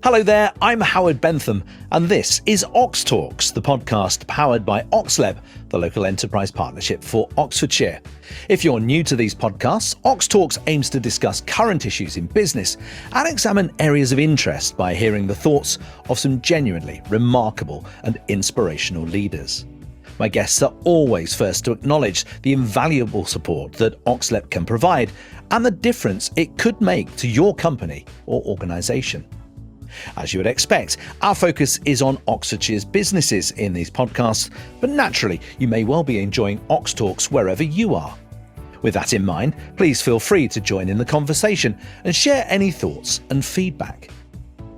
Hello there, I'm Howard Bentham, and this is OxTalks, the podcast powered by OxLab, the local enterprise partnership for Oxfordshire. If you're new to these podcasts, OxTalks aims to discuss current issues in business and examine areas of interest by hearing the thoughts of some genuinely remarkable and inspirational leaders. My guests are always first to acknowledge the invaluable support that OxLab can provide and the difference it could make to your company or organisation. As you would expect, our focus is on Oxfordshire's businesses in these podcasts, but naturally, you may well be enjoying OxTalks wherever you are. With that in mind, please feel free to join in the conversation and share any thoughts and feedback.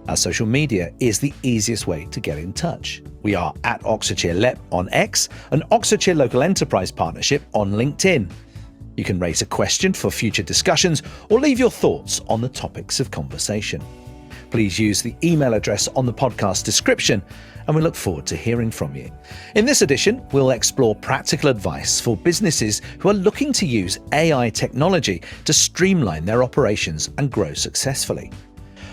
Our social media is the easiest way to get in touch. We are at Oxfordshire LEP on X and Oxfordshire Local Enterprise Partnership on LinkedIn. You can raise a question for future discussions or leave your thoughts on the topics of conversation. Please use the email address on the podcast description, and we look forward to hearing from you. In this edition, we'll explore practical advice for businesses who are looking to use AI technology to streamline their operations and grow successfully.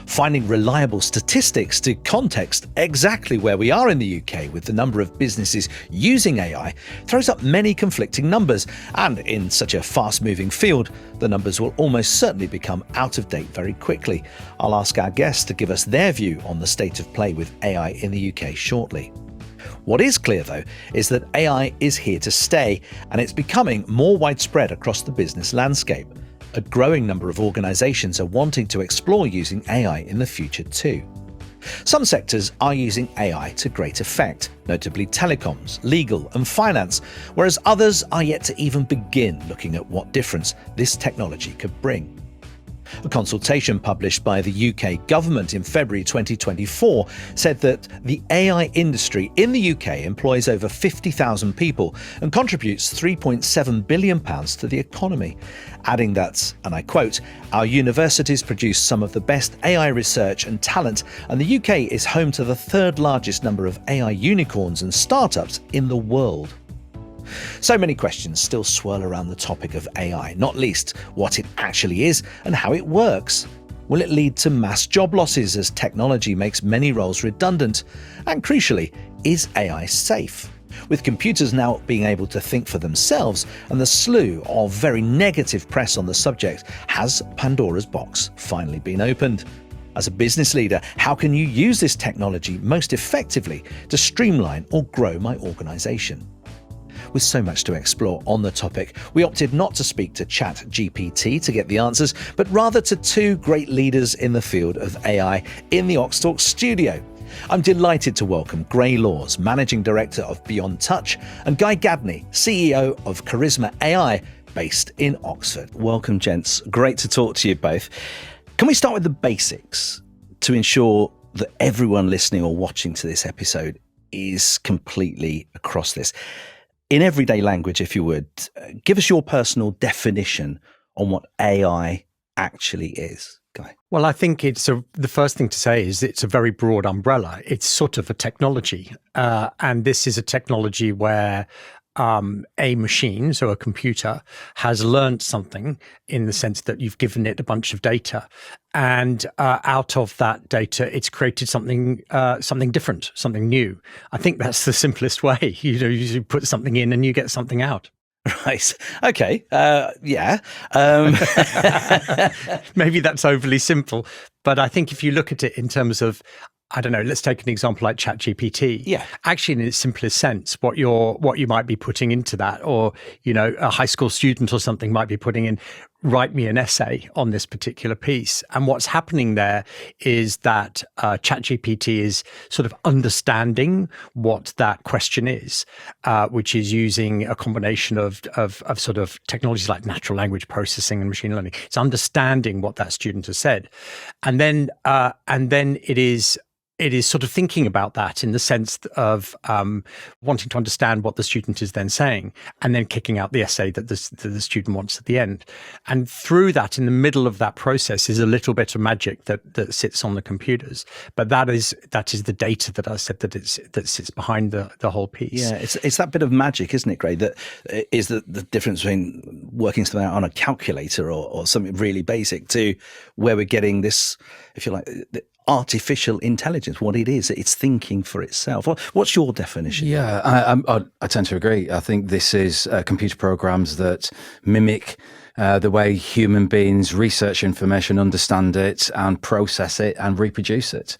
Finding reliable statistics to context exactly where we are in the UK with the number of businesses using AI throws up many conflicting numbers, and in such a fast-moving field, the numbers will almost certainly become out of date very quickly. I'll ask our guests to give us their view on the state of play with AI in the UK shortly. What is clear, though, is that AI is here to stay, and it's becoming more widespread across the business landscape. A growing number of organisations are wanting to explore using AI in the future too. Some sectors are using AI to great effect, notably telecoms, legal and finance, whereas others are yet to even begin looking at what difference this technology could bring. A consultation published by the UK government in February 2024 said that the AI industry in the UK employs over 50,000 people and contributes £3.7 billion to the economy, adding that, and I quote, "Our universities produce some of the best AI research and talent, and the UK is home to the third largest number of AI unicorns and startups in the world." So many questions still swirl around the topic of AI, not least what it actually is and how it works. Will it lead to mass job losses as technology makes many roles redundant? And crucially, is AI safe? With computers now being able to think for themselves and the slew of very negative press on the subject, has Pandora's box finally been opened? As a business leader, how can you use this technology most effectively to streamline or grow my organisation? With so much to explore on the topic, we opted not to speak to ChatGPT to get the answers, but rather to two great leaders in the field of AI in the OxTalks studio. I'm delighted to welcome Grae Laws, Managing Director of Beyond Touch, and Guy Gadney, CEO of Charisma.ai, based in Oxford. Welcome, gents. Great to talk to you both. Can we start with the basics to ensure that everyone listening or watching to this episode is completely across this? In everyday language, if you would, give us your personal definition on what AI actually is, Guy. Well, I think the first thing to say is it's a very broad umbrella. It's sort of a technology. And this is a technology where a machine, so a computer, has learned something in the sense that you've given it a bunch of data, and out of that data, it's created something different, something new. I think that's the simplest way. You put something in and you get something out. Right. Okay. Yeah. Maybe that's overly simple, but I think if you look at it in terms of, I don't know, let's take an example like ChatGPT. Yeah. Actually, in its simplest sense, what you might be putting into that, or, a high school student or something might be putting in, write me an essay on this particular piece. And what's happening there is that ChatGPT is sort of understanding what that question is, which is using a combination of sort of technologies like natural language processing and machine learning. It's understanding what that student has said. And then it is it is sort of thinking about that in the sense of wanting to understand what the student is then saying, and then kicking out the essay that the student wants at the end. And through that, in the middle of that process, is a little bit of magic that sits on the computers. But that is the data that I said that sits behind the whole piece. Yeah, it's that bit of magic, isn't it, Grae? That is the difference between working something out on a calculator or something really basic to where we're getting this, if you like, artificial intelligence. What it is, it's thinking for itself. What's your definition? Yeah, I tend to agree. I think this is computer programs that mimic the way human beings research information, understand it, and process it and reproduce it.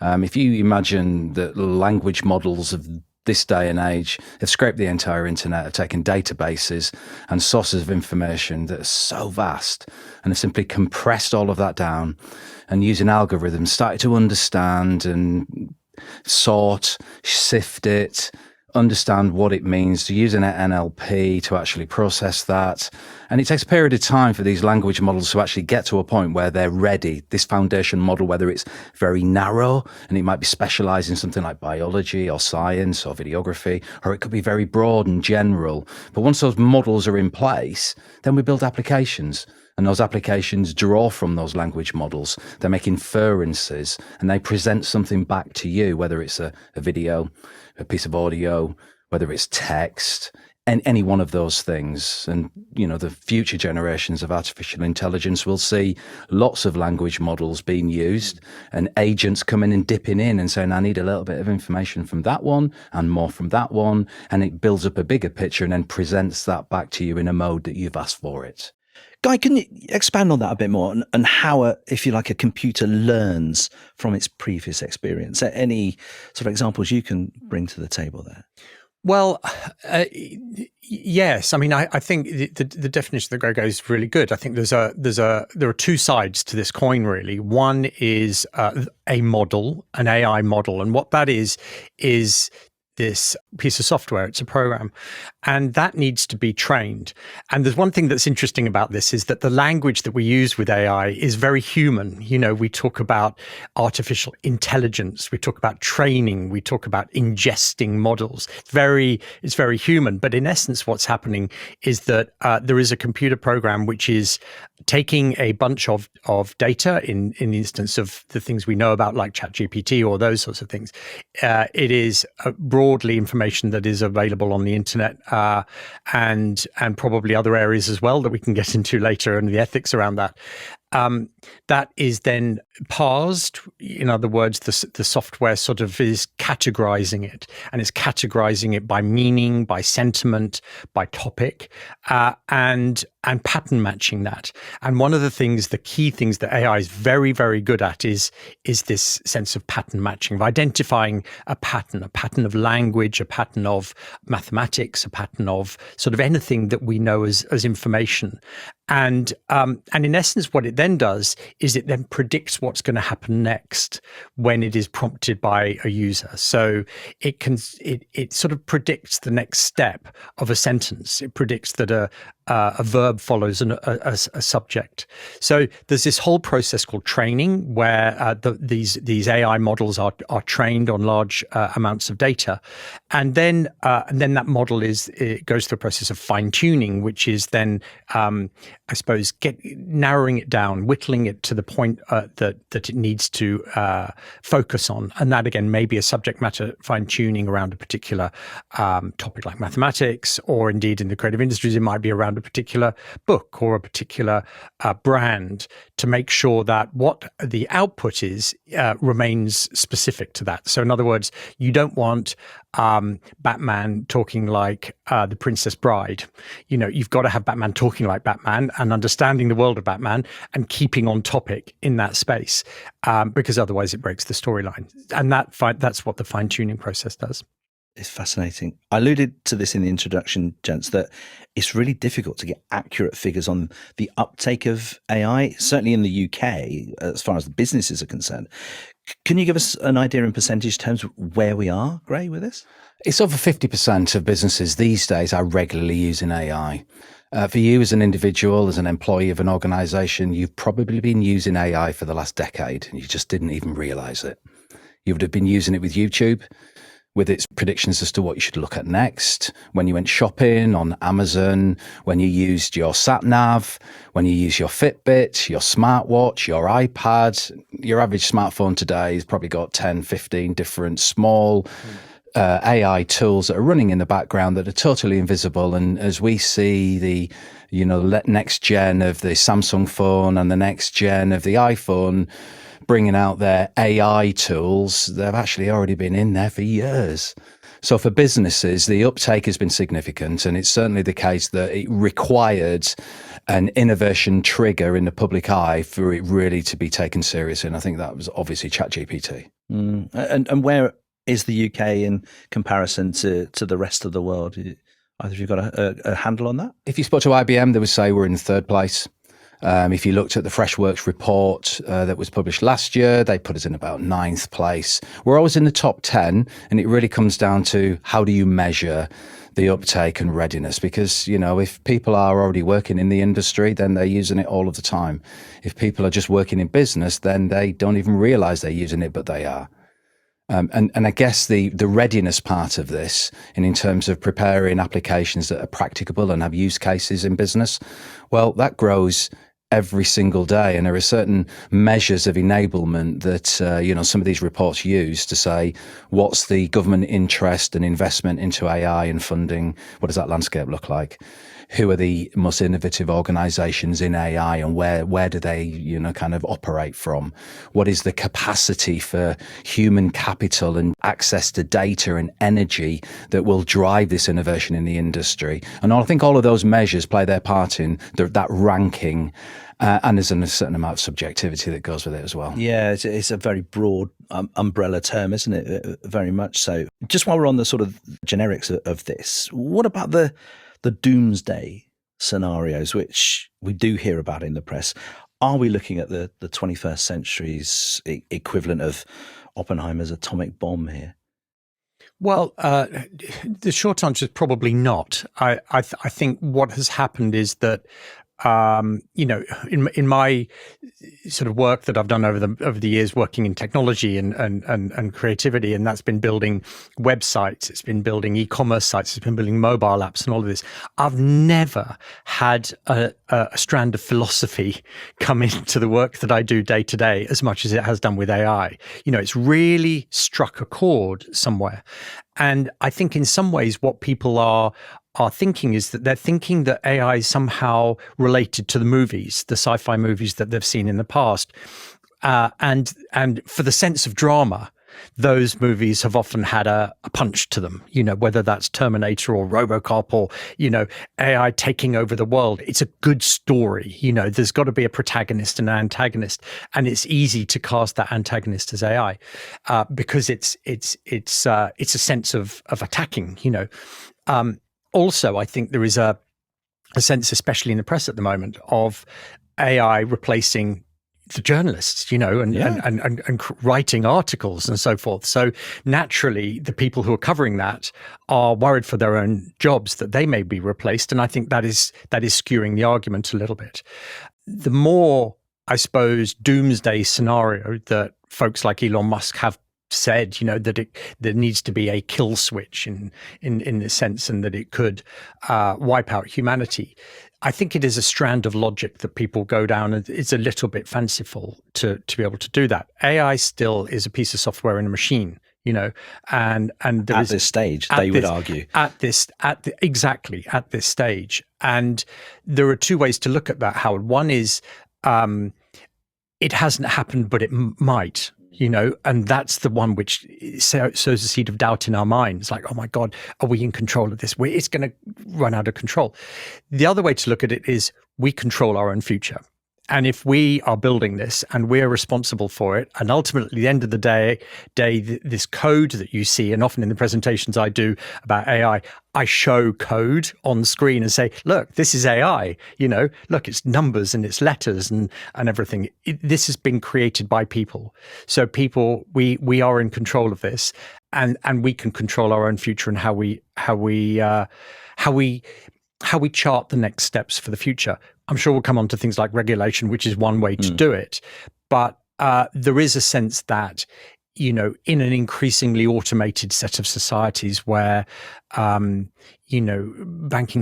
If you imagine that language models of this day and age have scraped the entire internet, have taken databases and sources of information that are so vast and have simply compressed all of that down, and using algorithms started to understand and sort, sift it, understand what it means, to use an NLP to actually process that. And it takes a period of time for these language models to actually get to a point where they're ready. This foundation model, whether it's very narrow and it might be specialized in something like biology or science or videography, or it could be very broad and general. But once those models are in place, then we build applications. And those applications draw from those language models. They make inferences and they present something back to you, whether it's a video, a piece of audio, whether it's text, and any one of those things. And, you know, the future generations of artificial intelligence will see lots of language models being used and agents coming and dipping in and saying, I need a little bit of information from that one and more from that one. And it builds up a bigger picture and then presents that back to you in a mode that you've asked for it. Guy, can you expand on that a bit more and how, if you like, a computer learns from its previous experience? Any sort of examples you can bring to the table there? Well, yes. I mean, I think the definition that Grae is really good. I think there are two sides to this coin, really. One is a model, an AI model, and what that is this piece of software. It's a program, and that needs to be trained. And there's one thing that's interesting about this is that the language that we use with AI is very human. You know, we talk about artificial intelligence, we talk about training, we talk about ingesting models. It's very human. But in essence, what's happening is that there is a computer program which is taking a bunch of data in the instance of the things we know about, like ChatGPT or those sorts of things. It is broadly information that is available on the internet and probably other areas as well that we can get into later, and the ethics around that. That is then parsed. In other words, the software sort of is categorizing it, and it's categorizing it by meaning, by sentiment, by topic, and pattern matching that. And one of the key things that AI is very, very good at is this sense of pattern matching, of identifying a pattern of language, a pattern of mathematics, a pattern of sort of anything that we know as information. And in essence, what it then does is it then predicts what's going to happen next when it is prompted by a user. So it sort of predicts the next step of a sentence. It predicts that a verb follows a subject. So there's this whole process called training, where these AI models are trained on large amounts of data, and then that model goes through a process of fine tuning, which is then I suppose narrowing it down, whittling it to the point that it needs to focus on, and that again may be a subject matter fine tuning around a particular topic like mathematics, or indeed in the creative industries it might be around a particular book or a particular brand, to make sure that what the output is remains specific to that. So in other words, you don't want Batman talking like the Princess Bride. You know, you've got to have Batman talking like Batman and understanding the world of Batman and keeping on topic in that space, because otherwise it breaks the storyline. And that's what the fine-tuning process does. It's fascinating. I alluded to this in the introduction, gents, that it's really difficult to get accurate figures on the uptake of AI, certainly in the UK, as far as the businesses are concerned. Can you give us an idea in percentage terms where we are, Grae, with this? It's over 50% of businesses these days are regularly using AI. For you as an individual, as an employee of an organisation, you've probably been using AI for the last decade and you just didn't even realise it. You would have been using it with YouTube, with its predictions as to what you should look at next, when you went shopping on Amazon, when you used your sat nav, when you use your Fitbit, your smartwatch, your iPad. Your average smartphone today has probably got 10, 15 different small AI tools that are running in the background that are totally invisible. And as we see the next gen of the Samsung phone and the next gen of the iPhone bringing out their AI tools, they've actually already been in there for years. So for businesses, the uptake has been significant, and it's certainly the case that it required an innovation trigger in the public eye for it really to be taken seriously. And I think that was obviously ChatGPT. And where is the UK in comparison to the rest of the world? Either of you got a handle on that? If you spoke to IBM, they would say we're in third place. If you looked at the Freshworks report that was published last year, they put us in about 9th place. We're always in the top 10, and it really comes down to how do you measure the uptake and readiness? Because, if people are already working in the industry, then they're using it all of the time. If people are just working in business, then they don't even realize they're using it, but they are. And I guess the readiness part of this, and in terms of preparing applications that are practicable and have use cases in business, well, that grows every single day. And there are certain measures of enablement that, some of these reports use to say, what's the government interest and investment into AI and funding? What does that landscape look like? Who are the most innovative organizations in AI, and where do they, kind of operate from? What is the capacity for human capital and access to data and energy that will drive this innovation in the industry? And I think all of those measures play their part in that ranking. And there's a certain amount of subjectivity that goes with it as well. Yeah, it's a very broad umbrella term, isn't it? Very much so. Just while we're on the sort of generics of this, what about the doomsday scenarios, which we do hear about in the press? Are we looking at the 21st century's equivalent of Oppenheimer's atomic bomb here? Well, the short answer is probably not. I think what has happened is that in my sort of work that I've done over the years, working in technology and creativity, and that's been building websites, it's been building e-commerce sites, it's been building mobile apps, and all of this. I've never had a strand of philosophy come into the work that I do day to day as much as it has done with AI. It's really struck a chord somewhere, and I think in some ways what people are thinking is that they're thinking that AI is somehow related to the movies, the sci-fi movies that they've seen in the past. And for the sense of drama, those movies have often had a punch to them, whether that's Terminator or RoboCop or, AI taking over the world. It's a good story. There's got to be a protagonist and an antagonist, and it's easy to cast that antagonist as AI because it's a sense of attacking, Also, I think there is a sense, especially in the press at the moment, of AI replacing the journalists, and writing articles and so forth. So naturally, the people who are covering that are worried for their own jobs that they may be replaced. And I think that is skewing the argument a little bit. The more, I suppose, doomsday scenario that folks like Elon Musk have said, that there needs to be a kill switch in the sense, and that it could wipe out humanity. I think it is a strand of logic that people go down, and it's a little bit fanciful to be able to do that. AI still is a piece of software in a machine, and there at this stage, they would argue exactly at this stage. And there are two ways to look at that, Howard. One is it hasn't happened, but it might. And that's the one which sows a seed of doubt in our minds. Like, oh my God, are we in control of this? It's going to run out of control. The other way to look at it is we control our own future. And if we are building this and we're responsible for it, and ultimately at the end of the day, this code that you see, and often in the presentations I do about AI, I show code on screen and say, look, this is AI, look, it's numbers and it's letters and everything. This has been created by people. So people, we are in control of this, and we can control our own future and how we chart the next steps for the future. I'm sure we'll come on to things like regulation, which is one way to do it. But there is a sense that in an increasingly automated set of societies where, banking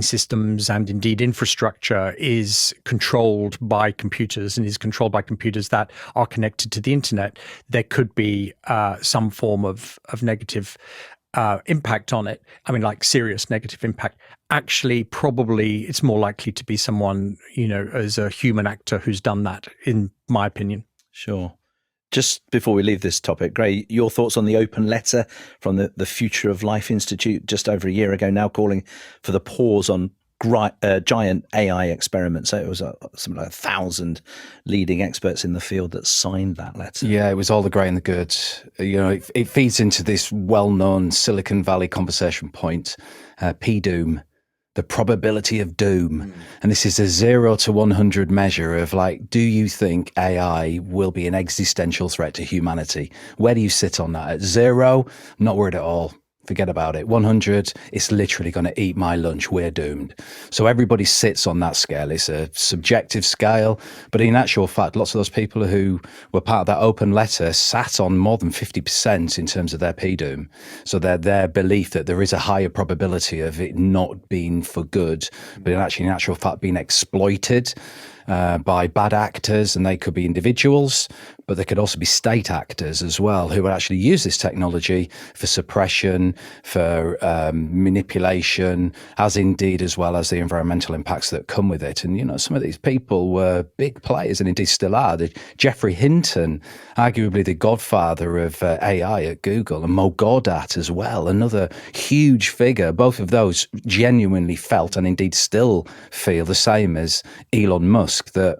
systems and indeed infrastructure is controlled by computers and is controlled by computers that are connected to the internet, there could be some form of negative impact on it. I mean, like serious negative impact. Actually, probably it's more likely to be someone, as a human actor who's done that, in my opinion. Sure. Just before we leave this topic, Grae, your thoughts on the open letter from the Future of Life Institute just over a year ago now, calling for the pause on giant AI experiments. So it was something like 1,000 leading experts in the field that signed that letter. Yeah, it was all the grey and the good. It feeds into this well-known Silicon Valley conversation point, P-doom. The probability of doom. And this is a 0 to 100 measure of do you think AI will be an existential threat to humanity? Where do you sit on that? At 0, not worried at all. Forget about it. 100, it's literally going to eat my lunch. We're doomed. So everybody sits on that scale. It's a subjective scale, but in actual fact, lots of those people who were part of that open letter sat on more than 50% in terms of their P-doom. So their belief that there is a higher probability of it not being for good, but actually in actual fact being exploited by bad actors, and they could be individuals, but they could also be state actors as well, who would actually use this technology for suppression, for manipulation, as indeed as well as the environmental impacts that come with it. And, some of these people were big players and indeed still are. Jeffrey Hinton, arguably the godfather of AI at Google, and Mo Gaudat as well, another huge figure. Both of those genuinely felt and indeed still feel the same as Elon Musk, that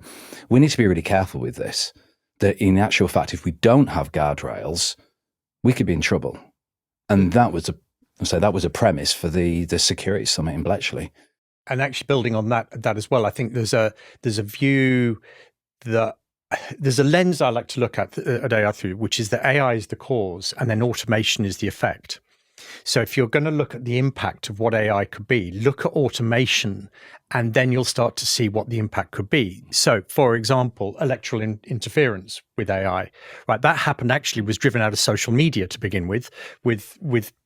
we need to be really careful with this, that in actual fact, if we don't have guardrails, we could be in trouble. And that was a premise for the Security Summit in Bletchley. And actually building on that as well, I think there's a view that there's a lens I like to look at AI through, which is that AI is the cause and then automation is the effect. So if you're going to look at the impact of what AI could be, look at automation, and then you'll start to see what the impact could be. So, for example, electoral interference with AI, right? That was driven out of social media to begin with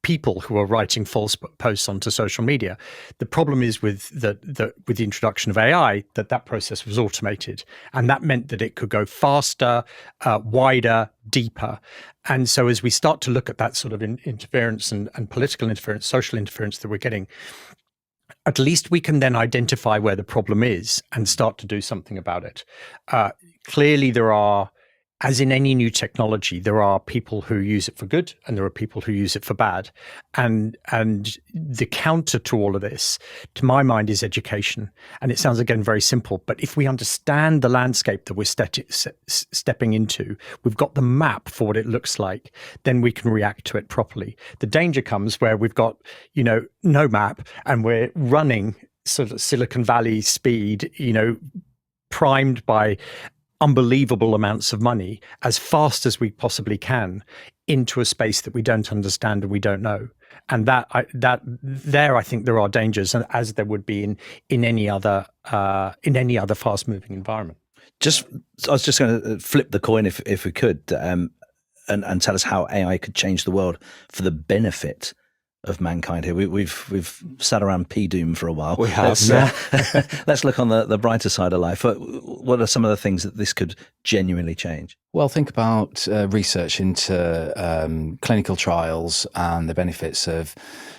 people who are writing false posts onto social media. The problem is with the introduction of AI, that process was automated, and that meant that it could go faster, wider, deeper. And so as we start to look at that sort of interference and political interference, social interference that we're getting, at least we can then identify where the problem is and start to do something about it. Clearly, there are, as in any new technology, there are people who use it for good and there are people who use it for bad. And the counter to all of this, to my mind, is education. And it sounds, again, very simple. But if we understand the landscape that we're stepping into, we've got the map for what it looks like, then we can react to it properly. The danger comes where we've got, no map and we're running sort of Silicon Valley speed, primed by unbelievable amounts of money as fast as we possibly can into a space that we don't understand and we don't know. And I think there are dangers, as there would be in any other fast-moving environment. I was just going to flip the coin, if we could, and tell us how AI could change the world for the benefit of mankind here. We've sat around P-doom for a while. We have. Let's look on the brighter side of life. What are some of the things that this could genuinely change? Well, think about research into clinical trials and the benefits of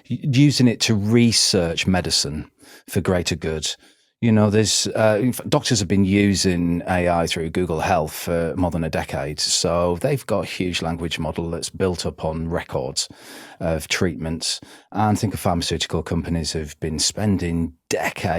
using it to research medicine for greater good. There's doctors have been using AI through Google Health for more than a decade. So they've got a huge language model that's built up on records of treatments. And think of pharmaceutical companies who've been spending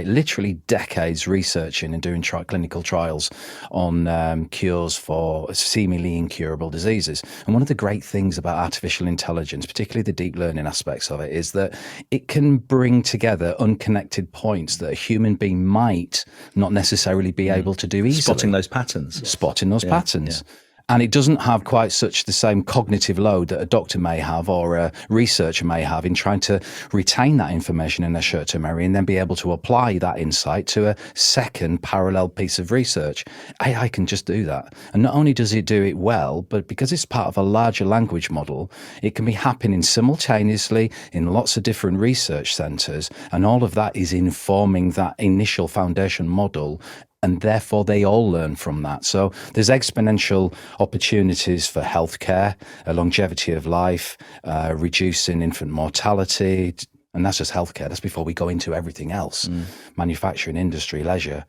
literally decades researching and doing clinical trials on cures for seemingly incurable diseases. And one of the great things about artificial intelligence, particularly the deep learning aspects of it, is that it can bring together unconnected points that a human being might not necessarily be able to do easily. Spotting those patterns. Spotting those patterns. And it doesn't have quite such the same cognitive load that a doctor may have or a researcher may have in trying to retain that information in their short-term memory and then be able to apply that insight to a second parallel piece of research. AI can just do that. And not only does it do it well, but because it's part of a larger language model, it can be happening simultaneously in lots of different research centres. And all of that is informing that initial foundation model, and therefore they all learn from that. So there's exponential opportunities for healthcare, longevity of life, reducing infant mortality, and that's just healthcare. That's before we go into everything else, manufacturing, industry, leisure,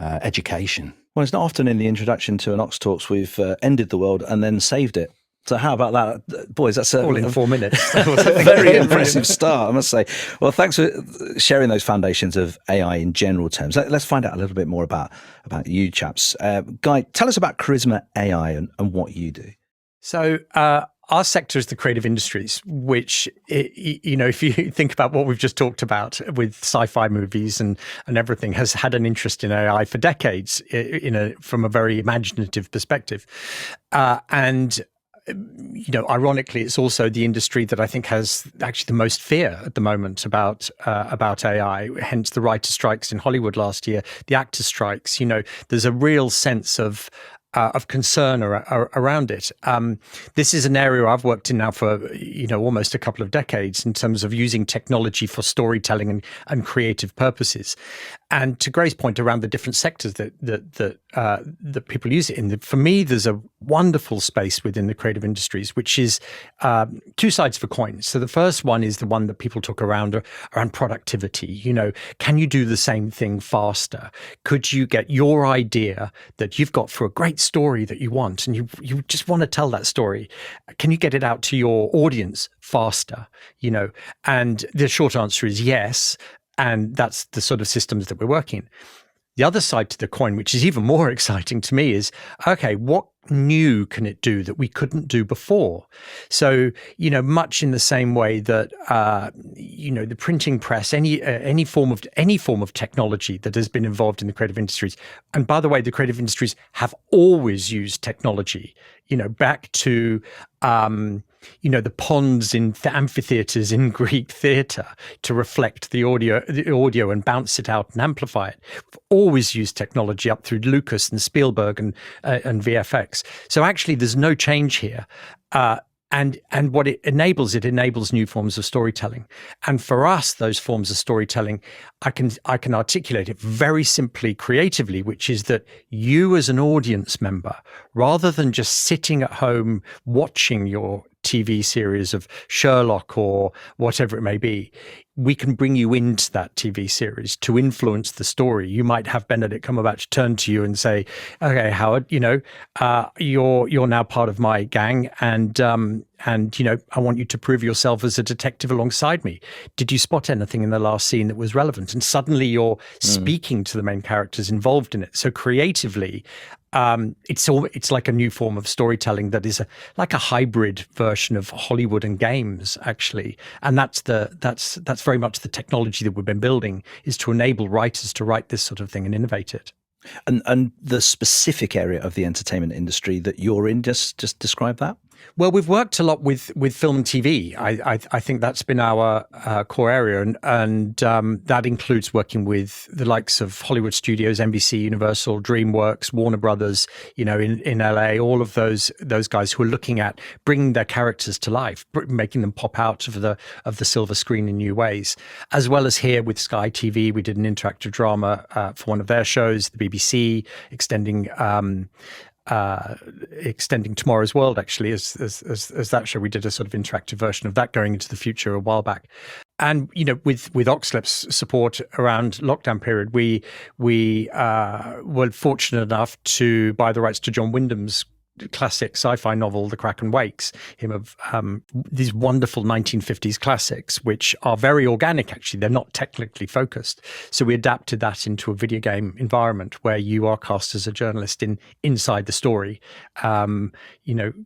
education. Well, it's not often in the introduction to an OxTalks we've ended the world and then saved it. So how about that? Boys, that's all in 4 minutes. That was a very impressive start, I must say. Well, thanks for sharing those foundations of AI in general terms. Let's find out a little bit more about you chaps. Guy, tell us about Charisma.ai and what you do. So our sector is the creative industries, which, if you think about what we've just talked about with sci-fi movies and everything, has had an interest in AI for decades from a very imaginative perspective. Ironically, it's also the industry that I think has actually the most fear at the moment about AI. Hence, the writer strikes in Hollywood last year, the actor strikes. There's a real sense of concern around it. This is an area I've worked in now for almost a couple of decades in terms of using technology for storytelling and creative purposes. And to Grae's point around the different sectors that people use it in, for me, there's a wonderful space within the creative industries, which is two sides of a coin. So the first one is the one that people talk around productivity. Can you do the same thing faster? Could you get your idea that you've got for a great story that you want, and you just want to tell that story, can you get it out to your audience faster? And the short answer is yes. And that's the sort of systems that we're working. The other side to the coin, which is even more exciting to me, is, okay, what new can it do that we couldn't do before? So, much in the same way that, the printing press, any form of technology that has been involved in the creative industries. And by the way, the creative industries have always used technology, back to, the ponds in amphitheaters in Greek theatre to reflect the audio and bounce it out and amplify it. We've always used technology up through Lucas and Spielberg and VFX. So actually, there's no change here. And what it enables new forms of storytelling. And for us, those forms of storytelling, I can articulate it very simply, creatively, which is that you as an audience member, rather than just sitting at home watching your TV series of Sherlock or whatever it may be, we can bring you into that TV series to influence the story. You might have Benedict Cumberbatch turn to you and say, "Okay, Howard, you're now part of my gang, and I want you to prove yourself as a detective alongside me. Did you spot anything in the last scene that was relevant?" And suddenly you're speaking to the main characters involved in it. So creatively, it's like a new form of storytelling that is like a hybrid version of Hollywood and games, actually. And that's very much the technology that we've been building, is to enable writers to write this sort of thing and innovate it. And the specific area of the entertainment industry that you're in, just describe that. Well, we've worked a lot with film and TV. I think that's been our core area, and that includes working with the likes of Hollywood studios, NBC, Universal, DreamWorks, Warner Brothers, in LA, all of those guys who are looking at bringing their characters to life, making them pop out of the silver screen in new ways. As well as here with Sky TV, we did an interactive drama for one of their shows, the BBC, extending Tomorrow's World, actually, as that show. We did a sort of interactive version of that going into the future a while back. And with OxTalks support around lockdown period, we were fortunate enough to buy the rights to John Wyndham's classic sci-fi novel, The Kraken Wakes, him of these wonderful 1950s classics, which are very organic, actually. They're not technically focused. So we adapted that into a video game environment where you are cast as a journalist inside the story,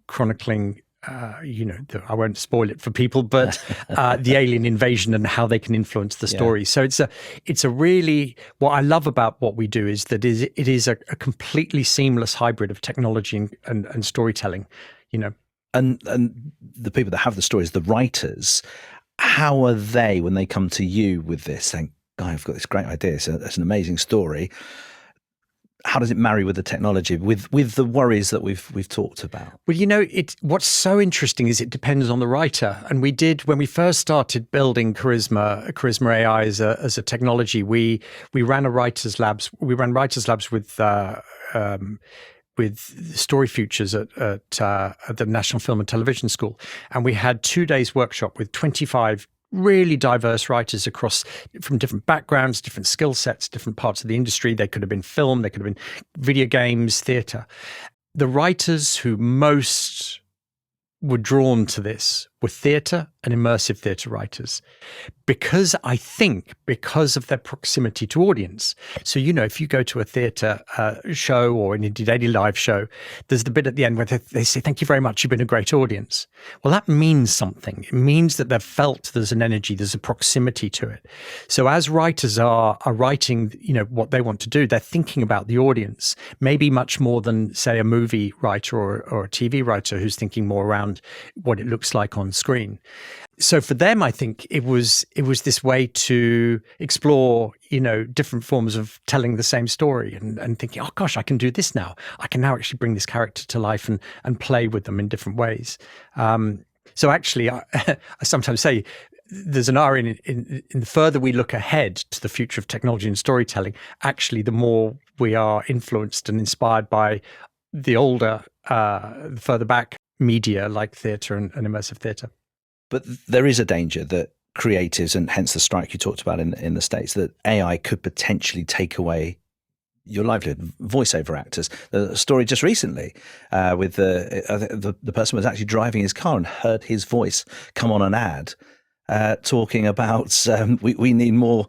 chronicling I won't spoil it for people, but the alien invasion and how they can influence the story. So it's a really, what I love about what we do is that it is a completely seamless hybrid of technology and storytelling, And the people that have the stories, the writers, how are they when they come to you with this, saying, "Guy, I've got this great idea. It's an amazing story." How does it marry with the technology, with the worries that we've talked about? Well, what's so interesting is it depends on the writer. And we did, when we first started building Charisma.ai as a technology, we ran writers labs with Story Futures at the National Film and Television School. And we had 2 days workshop with 25 really diverse writers from different backgrounds, different skill sets, different parts of the industry. They could have been film, they could have been video games, theatre. The writers who most were drawn to this were theatre and immersive theatre writers, because of their proximity to audience. So, if you go to a theatre show or an Indie Daily Live show, there's the bit at the end where they say, "Thank you very much, you've been a great audience." Well, that means something. It means that they've felt there's an energy, there's a proximity to it. So as writers are writing, what they want to do, they're thinking about the audience, maybe much more than, say, a movie writer or a TV writer who's thinking more around what it looks like on screen. So for them, I think it was this way to explore, different forms of telling the same story and thinking, oh gosh, I can do this now. I can now actually bring this character to life and play with them in different ways. So actually, I sometimes say there's an irony in the further we look ahead to the future of technology and storytelling, actually, the more we are influenced and inspired by the older, further back media like theatre and immersive theatre. But there is a danger that creatives, and hence the strike you talked about in the States, that AI could potentially take away your livelihood. Voiceover actors. The story just recently with the person was actually driving his car and heard his voice come on an ad talking about we need more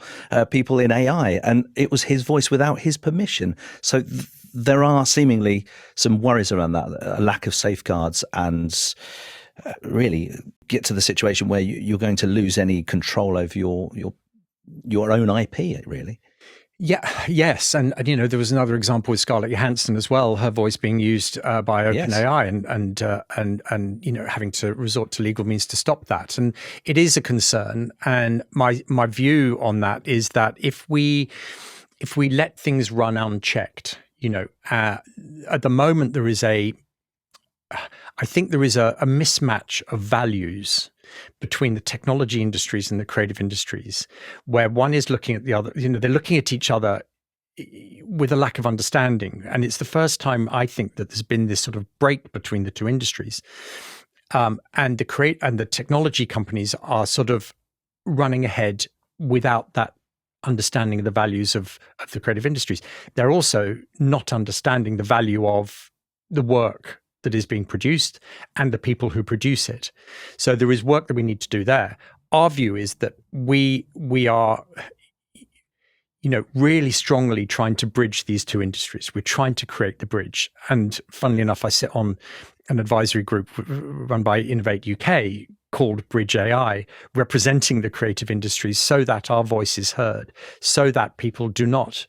people in AI, and it was his voice without his permission. So there are seemingly some worries around that, a lack of safeguards, and really get to the situation where you're going to lose any control over your own IP, really. Yeah. Yes. And there was another example with Scarlett Johansson as well, her voice being used by OpenAI and having to resort to legal means to stop that. And it is a concern. And my view on that is that if we let things run unchecked, at the moment I think there is a mismatch of values between the technology industries and the creative industries, where one is looking at the other, they're looking at each other with a lack of understanding. And it's the first time I think that there's been this sort of break between the two industries. And the technology companies are sort of running ahead without that understanding of the values of the creative industries. They're also not understanding the value of the work that is being produced and the people who produce it. So there is work that we need to do there. Our view is that we are, really strongly trying to bridge these two industries. We're trying to create the bridge. And funnily enough, I sit on an advisory group run by Innovate UK called Bridge AI, representing the creative industries so that our voice is heard, so that people do not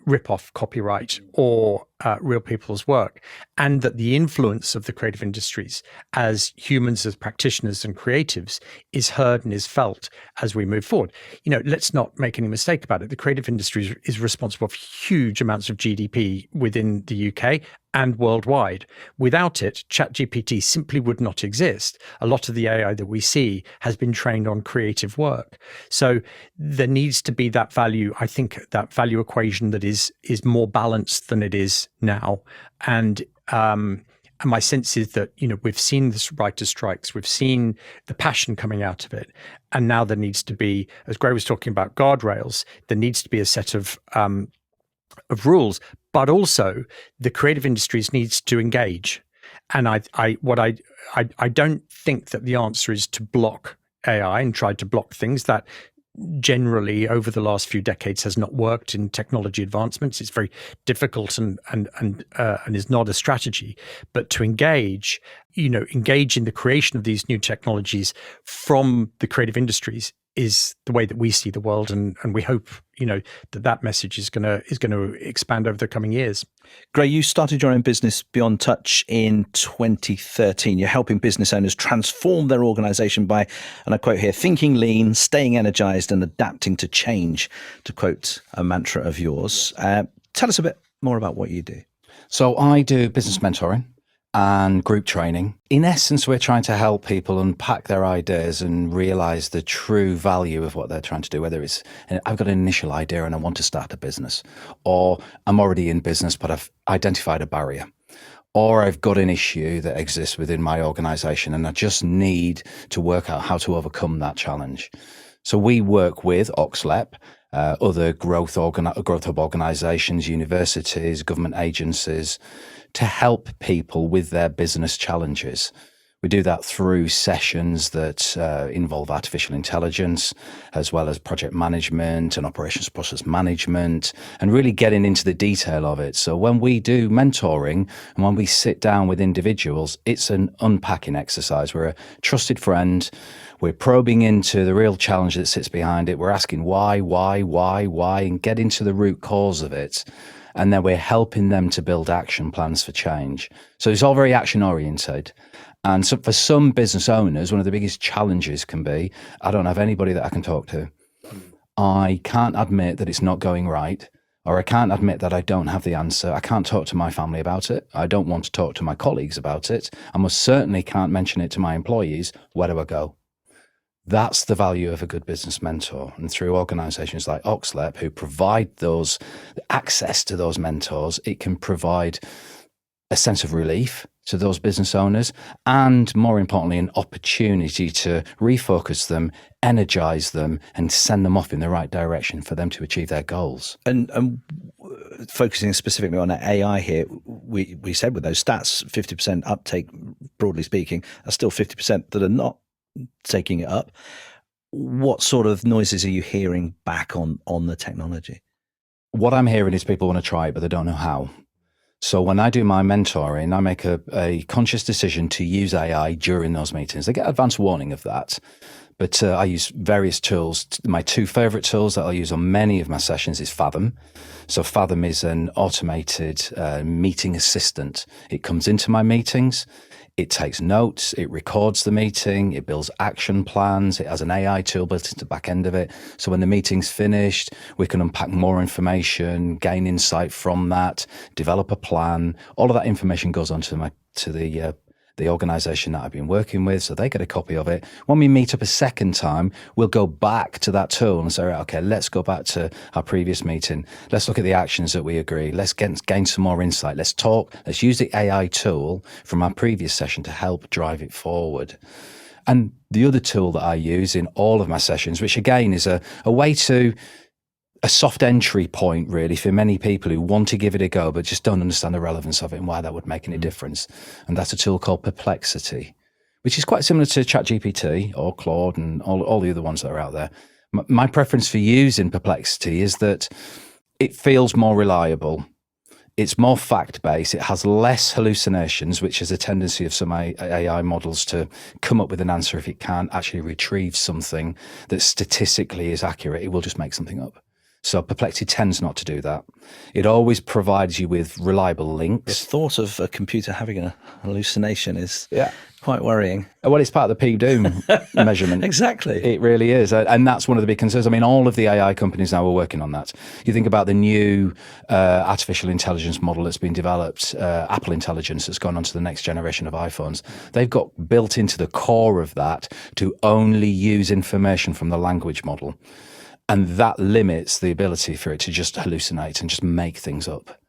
rip off copyright or real people's work, and that the influence of the creative industries as humans, as practitioners and creatives, is heard and is felt as we move forward. Let's not make any mistake about it. The creative industry is responsible for huge amounts of GDP within the UK and worldwide. Without it, ChatGPT simply would not exist. A lot of the AI that we see has been trained on creative work. So there needs to be that value, I think, that value equation that is more balanced than it is now. And my sense is that, we've seen the writer strikes, we've seen the passion coming out of it. And now there needs to be, as Grae was talking about guardrails, there needs to be a set of rules, but also the creative industries needs to engage. And I don't think that the answer is to block AI and try to block things. That generally over the last few decades has not worked in technology advancements. It's very difficult and is not a strategy. But to engage in the creation of these new technologies from the creative industries is the way that we see the world, and we hope that message is going to expand over the coming years. Grae, you started your own business Beyond Touch in 2013. You're helping business owners transform their organization by, and I quote here, thinking lean, staying energized and adapting to change, to quote a mantra of yours. Tell us a bit more about what you do. So I do business mentoring and group training. In essence, we're trying to help people unpack their ideas and realize the true value of what they're trying to do, whether it's, I've got an initial idea and I want to start a business, or I'm already in business, but I've identified a barrier, or I've got an issue that exists within my organization and I just need to work out how to overcome that challenge. So we work with OxLEP, other growth hub organizations, universities, government agencies, to help people with their business challenges. We do that through sessions that involve artificial intelligence, as well as project management and operations process management, and really getting into the detail of it. So when we do mentoring and when we sit down with individuals, it's an unpacking exercise. We're a trusted friend. We're probing into the real challenge that sits behind it. We're asking why, and get into the root cause of it. And then we're helping them to build action plans for change. So it's all very action oriented. And so for some business owners, one of the biggest challenges can be, I don't have anybody that I can talk to. I can't admit that it's not going right, or I can't admit that I don't have the answer. I can't talk to my family about it. I don't want to talk to my colleagues about it. I most certainly can't mention it to my employees. Where do I go? That's the value of a good business mentor. And through organizations like OxLEP, who provide those access to those mentors, it can provide a sense of relief to those business owners, and more importantly, an opportunity to refocus them, energize them, and send them off in the right direction for them to achieve their goals. And focusing specifically on AI here, we said with those stats, 50% uptake, broadly speaking, are still 50% that are not taking it up. What sort of noises are you hearing back on the technology? What I'm hearing is people want to try it, but they don't know how. So when I do my mentoring, I make a conscious decision to use AI during those meetings. They get advance warning of that, but I use various tools. My two favorite tools that I'll use on many of my sessions is Fathom. So Fathom is an automated meeting assistant. It comes into my meetings. It takes notes, it records the meeting, it builds action plans, it has an AI tool built into the back end of it. So when the meeting's finished, we can unpack more information, gain insight from that, develop a plan. All of that information goes on to the organization that I've been working with, so they get a copy of it. When we meet up a second time, we'll go back to that tool and say, right, okay, let's go back to our previous meeting. Let's look at the actions that we agree. Let's gain some more insight. Let's talk. Let's use the AI tool from our previous session to help drive it forward. And the other tool that I use in all of my sessions, which again is a way to a soft entry point really for many people who want to give it a go but just don't understand the relevance of it and why that would make any difference. And that's a tool called Perplexity, which is quite similar to ChatGPT or Claude and all the other ones that are out there. My preference for using Perplexity is that it feels more reliable. It's more fact-based. It has less hallucinations, which is a tendency of some AI models to come up with an answer if it can't actually retrieve something that statistically is accurate. It will just make something up. So Perplexity tends not to do that. It always provides you with reliable links. The thought of a computer having a hallucination is quite worrying. Well, it's part of the P-Doom measurement. Exactly. It really is. And that's one of the big concerns. I mean, all of the AI companies now are working on that. You think about the new artificial intelligence model that's been developed, Apple Intelligence, that's gone on to the next generation of iPhones. They've got built into the core of that to only use information from the language model. And that limits the ability for it to just hallucinate and just make things up.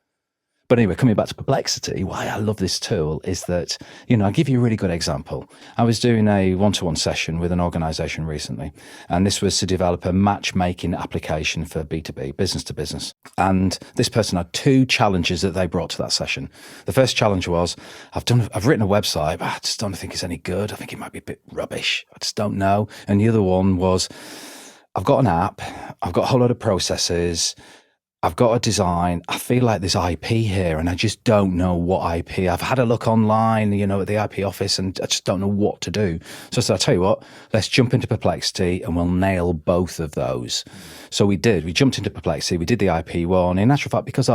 But anyway, coming back to Perplexity, why I love this tool is that, I'll give you a really good example. I was doing a one-to-one session with an organization recently, and this was to develop a matchmaking application for B2B, business to business. And this person had two challenges that they brought to that session. The first challenge was, I've written a website, but I just don't think it's any good. I think it might be a bit rubbish. I just don't know. And the other one was, I've got an app, I've got a whole lot of processes, I've got a design, I feel like there's IP here and I just don't know what IP. I've had a look online, at the IP office, and I just don't know what to do. So I said, I'll tell you what, let's jump into Perplexity and we'll nail both of those. So we did. We jumped into Perplexity. We did the IP one. In actual fact, because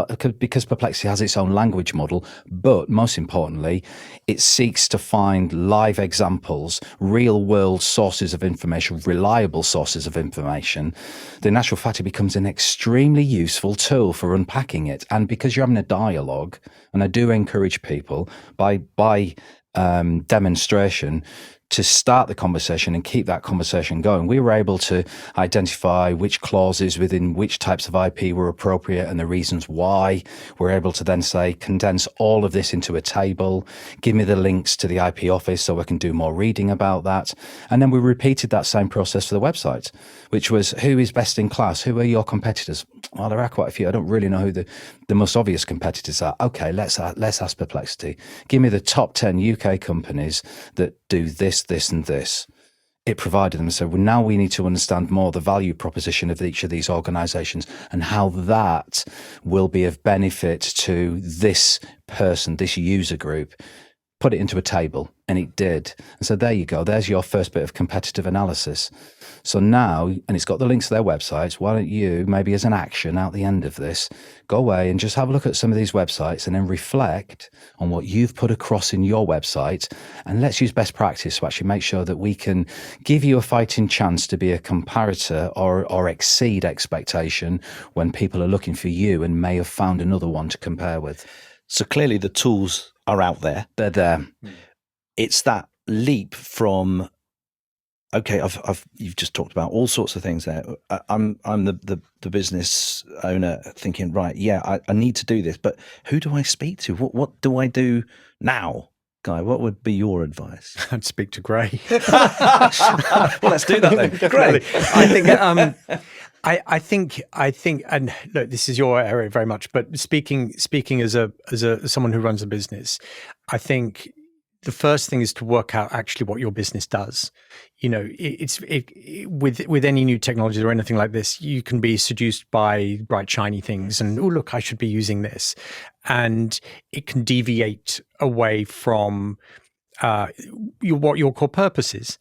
Perplexity has its own language model, but most importantly, it seeks to find live examples, real world sources of information, reliable sources of information. In actual fact, it becomes an extremely useful tool for unpacking it. And because you're having a dialogue, and I do encourage people by demonstration to start the conversation and keep that conversation going, we were able to identify which clauses within which types of IP were appropriate and the reasons why. We're able to then say, condense all of this into a table, give me the links to the IP office so I can do more reading about that. And then we repeated that same process for the website, which was, who is best in class? Who are your competitors? Well, there are quite a few. I don't really know who the most obvious competitors are. Okay, let's ask Perplexity. Give me the top 10 UK companies that do this, this, and this. It provided them. So now we need to understand more the value proposition of each of these organizations and how that will be of benefit to this person, this user group. Put it into a table, and it did. And so there you go. There's your first bit of competitive analysis. So now, and it's got the links to their websites, why don't you, maybe as an action out the end of this, go away and just have a look at some of these websites and then reflect on what you've put across in your website. And let's use best practice to actually make sure that we can give you a fighting chance to be a comparator or exceed expectation when people are looking for you and may have found another one to compare with. So clearly the tools are out there. They're there. It's that leap from, okay, you've just talked about all sorts of things there. I'm the business owner thinking, right, yeah, I need to do this, but who do I speak to? What do I do now? Guy, what would be your advice? I'd speak to Grae. Well, let's do that then. Great. I think, and look, this is your area very much, but speaking as someone who runs a business, I think the first thing is to work out actually what your business does. With any new technology or anything like this, you can be seduced by bright, shiny things and, oh, look, I should be using this. And it can deviate away from what your core purpose is.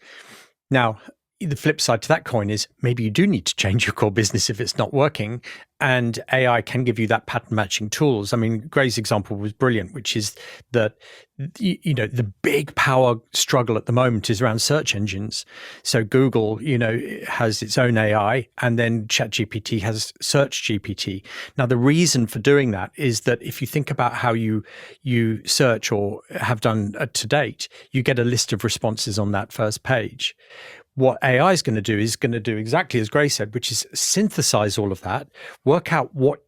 Now, the flip side to that coin is maybe you do need to change your core business if it's not working, and AI can give you that pattern matching tools. I mean, Grae's example was brilliant, which is that, the big power struggle at the moment is around search engines. So Google, has its own AI, and then ChatGPT has Search GPT. Now, the reason for doing that is that if you think about how you search or have done to date, you get a list of responses on that first page. What AI is going to do exactly as Grae said, which is synthesize all of that, work out what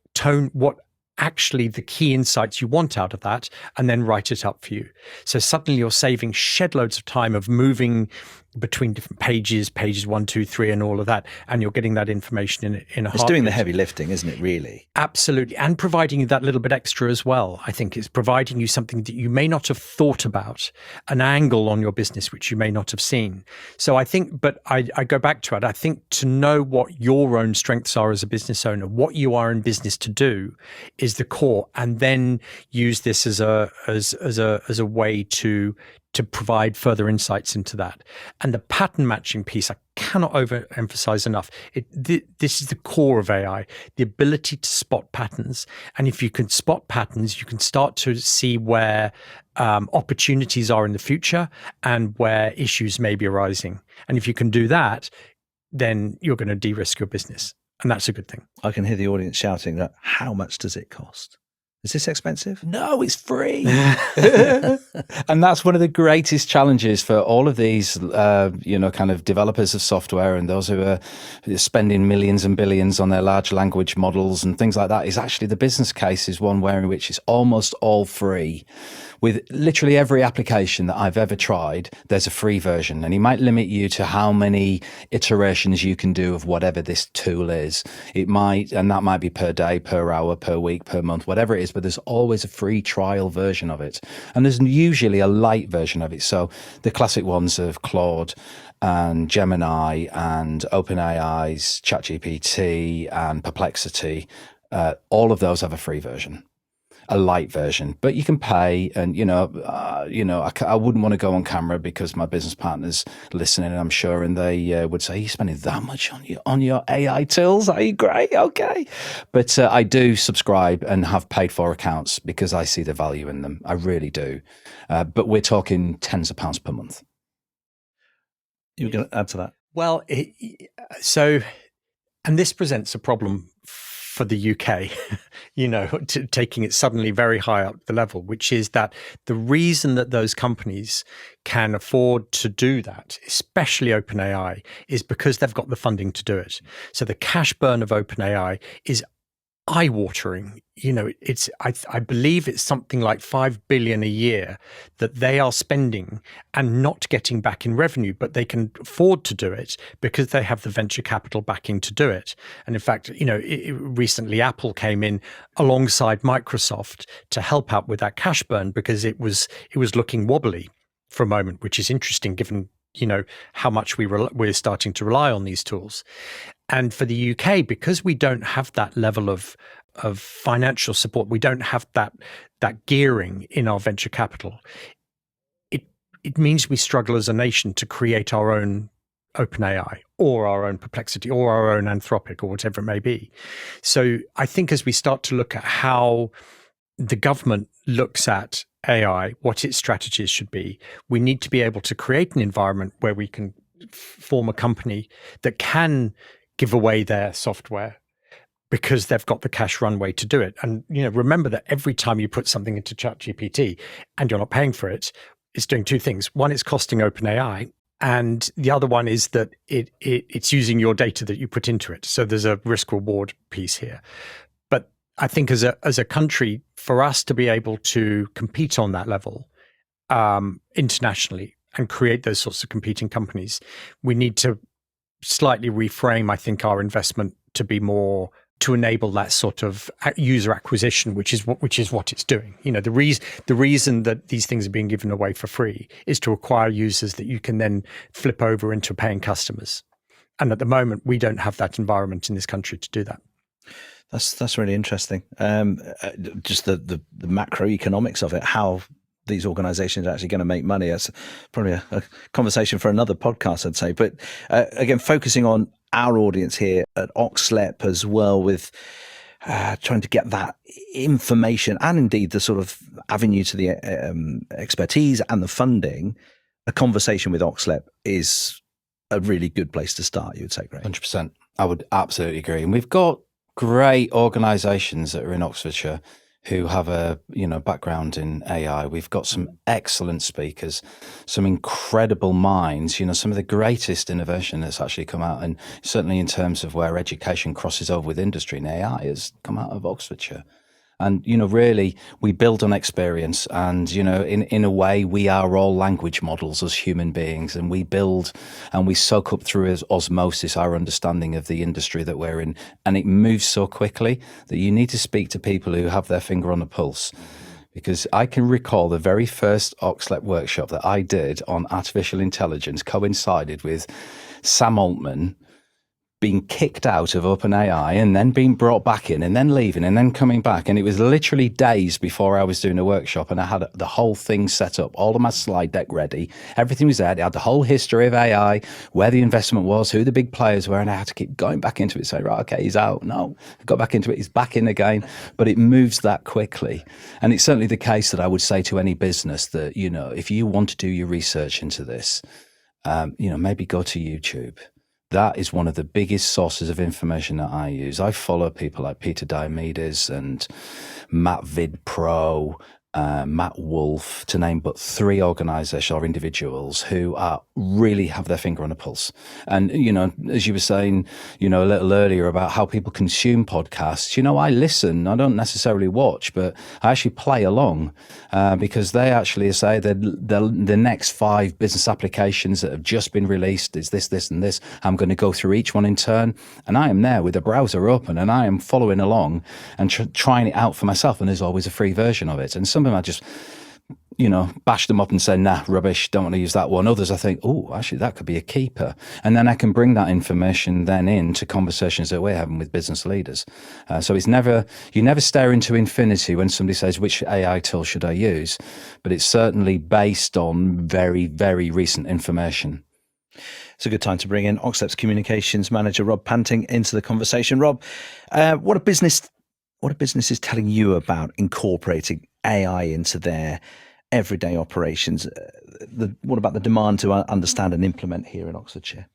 actually the key insights you want out of that, and then write it up for you. So suddenly you're saving shed loads of time of moving between different pages 1, 2, 3, and all of that, and you're getting that information in a heartbeat. It's doing the heavy lifting, isn't it, really? Absolutely, and providing you that little bit extra as well. I think it's providing you something that you may not have thought about, an angle on your business which you may not have seen. So I think, but I go back to it, I think to know what your own strengths are as a business owner, what you are in business to do is the core, and then use this as a way to provide further insights into that. And the pattern matching piece, I cannot overemphasize enough. This is the core of AI, the ability to spot patterns. And if you can spot patterns, you can start to see where opportunities are in the future and where issues may be arising. And if you can do that, then you're going to de-risk your business. And that's a good thing. I can hear the audience shouting that, how much does it cost? Is this expensive? No, it's free. And that's one of the greatest challenges for all of these, kind of developers of software and those who are spending millions and billions on their large language models and things like that, is actually the business case is one in which it's almost all free. with literally every application that I've ever tried, there's a free version, and he might limit you to how many iterations you can do of whatever this tool is. And that might be per day, per hour, per week, per month, whatever it is, but there's always a free trial version of it. And there's usually a light version of it. So the classic ones of Claude and Gemini and OpenAI's ChatGPT and Perplexity, all of those have a free version, a light version, but you can pay. And I wouldn't want to go on camera because my business partner's listening, I'm sure, and they would say, "Are you spending that much on your AI tools? Are you great?" Okay, but I do subscribe and have paid for accounts because I see the value in them. I really do. But we're talking tens of pounds per month. You were going to add to that? Well, and this presents a problem for the UK, taking it suddenly very high up the level, which is that the reason that those companies can afford to do that, especially OpenAI, is because they've got the funding to do it. So the cash burn of OpenAI is eye-watering. I believe it's something like 5 billion a year that they are spending and not getting back in revenue, but they can afford to do it because they have the venture capital backing to do it. And in fact, recently Apple came in alongside Microsoft to help out with that cash burn because it was looking wobbly for a moment, which is interesting given how much we're starting to rely on these tools. And for the UK, because we don't have that level of financial support, we don't have that gearing in our venture capital, it means we struggle as a nation to create our own OpenAI or our own Perplexity or our own Anthropic or whatever it may be. So I think as we start to look at how the government looks at AI, what its strategies should be, we need to be able to create an environment where we can form a company that can give away their software because they've got the cash runway to do it. And remember that every time you put something into ChatGPT and you're not paying for it, it's doing two things. One, it's costing OpenAI, and the other one is that it's using your data that you put into it. So there's a risk reward piece here. But I think as a country, for us to be able to compete on that level internationally and create those sorts of competing companies, we need to slightly reframe, I think, our investment to be more to enable that sort of user acquisition, which is what it's doing. The reason that these things are being given away for free is to acquire users that you can then flip over into paying customers. And at the moment, we don't have that environment in this country to do that. That's really interesting. Just the macroeconomics of it, how these organizations are actually going to make money. That's probably a conversation for another podcast, I'd say. But again, focusing on our audience here at OxLep as well, with trying to get that information and indeed the sort of avenue to the expertise and the funding, a conversation with OxLep is a really good place to start, you would say, Grae? 100%. I would absolutely agree. And we've got great organizations that are in Oxfordshire who have a background in AI. We've got some excellent speakers, some incredible minds, some of the greatest innovation that's actually come out, and certainly in terms of where education crosses over with industry and AI has come out of Oxfordshire. And, really, we build on experience. And, in a way, we are all language models as human beings. And we build and we soak up through osmosis our understanding of the industry that we're in. And it moves so quickly that you need to speak to people who have their finger on the pulse. Because I can recall the very first OxLep workshop that I did on artificial intelligence coincided with Sam Altman being kicked out of OpenAI and then being brought back in and then leaving and then coming back. And it was literally days before I was doing a workshop, and I had the whole thing set up, all of my slide deck ready. Everything was there. It had the whole history of AI, where the investment was, who the big players were, and I had to keep going back into it, say, right, okay, he's out. No, I got back into it. He's back in again. But it moves that quickly. And it's certainly the case that I would say to any business that, if you want to do your research into this, maybe go to YouTube. That is one of the biggest sources of information that I use. I follow people like Peter Diomedes and Matt Vid Pro Matt Wolf, to name but 3 organisations or individuals who really have their finger on the pulse. And, as you were saying, a little earlier about how people consume podcasts, I listen, I don't necessarily watch, but I actually play along because they actually say that the next 5 business applications that have just been released is this, and this. I'm going to go through each one in turn. And I am there with the browser open and I am following along and trying it out for myself. And there's always a free version of it. And some of them I just, bash them up and say, nah, rubbish, don't want to use that one. Others I think, oh, actually, that could be a keeper. And then I can bring that information then into conversations that we're having with business leaders. So you never stare into infinity when somebody says, which AI tool should I use? But it's certainly based on very, very recent information. It's a good time to bring in OxTalks Communications Manager Rob Panting into the conversation. Rob, what are businesses telling you about incorporating AI into their everyday operations? What about the demand to understand and implement here in Oxfordshire?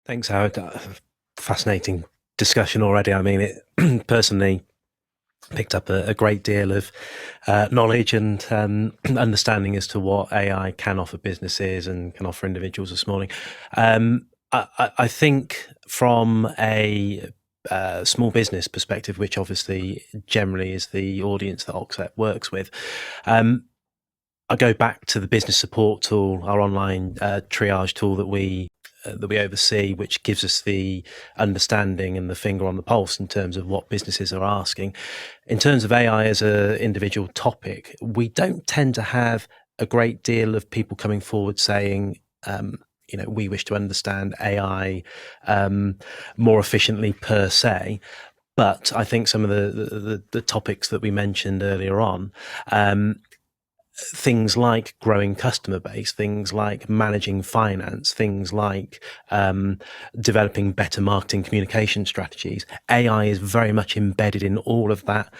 Thanks, Howard. Fascinating discussion already. I mean, it personally picked up a great deal of knowledge and understanding as to what AI can offer businesses and can offer individuals this morning. I think from a small business perspective, which obviously generally is the audience that OxTalks works with, I go back to the business support tool, our online triage tool that we oversee, which gives us the understanding and the finger on the pulse in terms of what businesses are asking. In terms of AI as an individual topic, we don't tend to have a great deal of people coming forward saying, we wish to understand AI more efficiently per se. But I think some of the topics that we mentioned earlier on, things like growing customer base, things like managing finance, things like developing better marketing communication strategies. AI is very much embedded in all of that,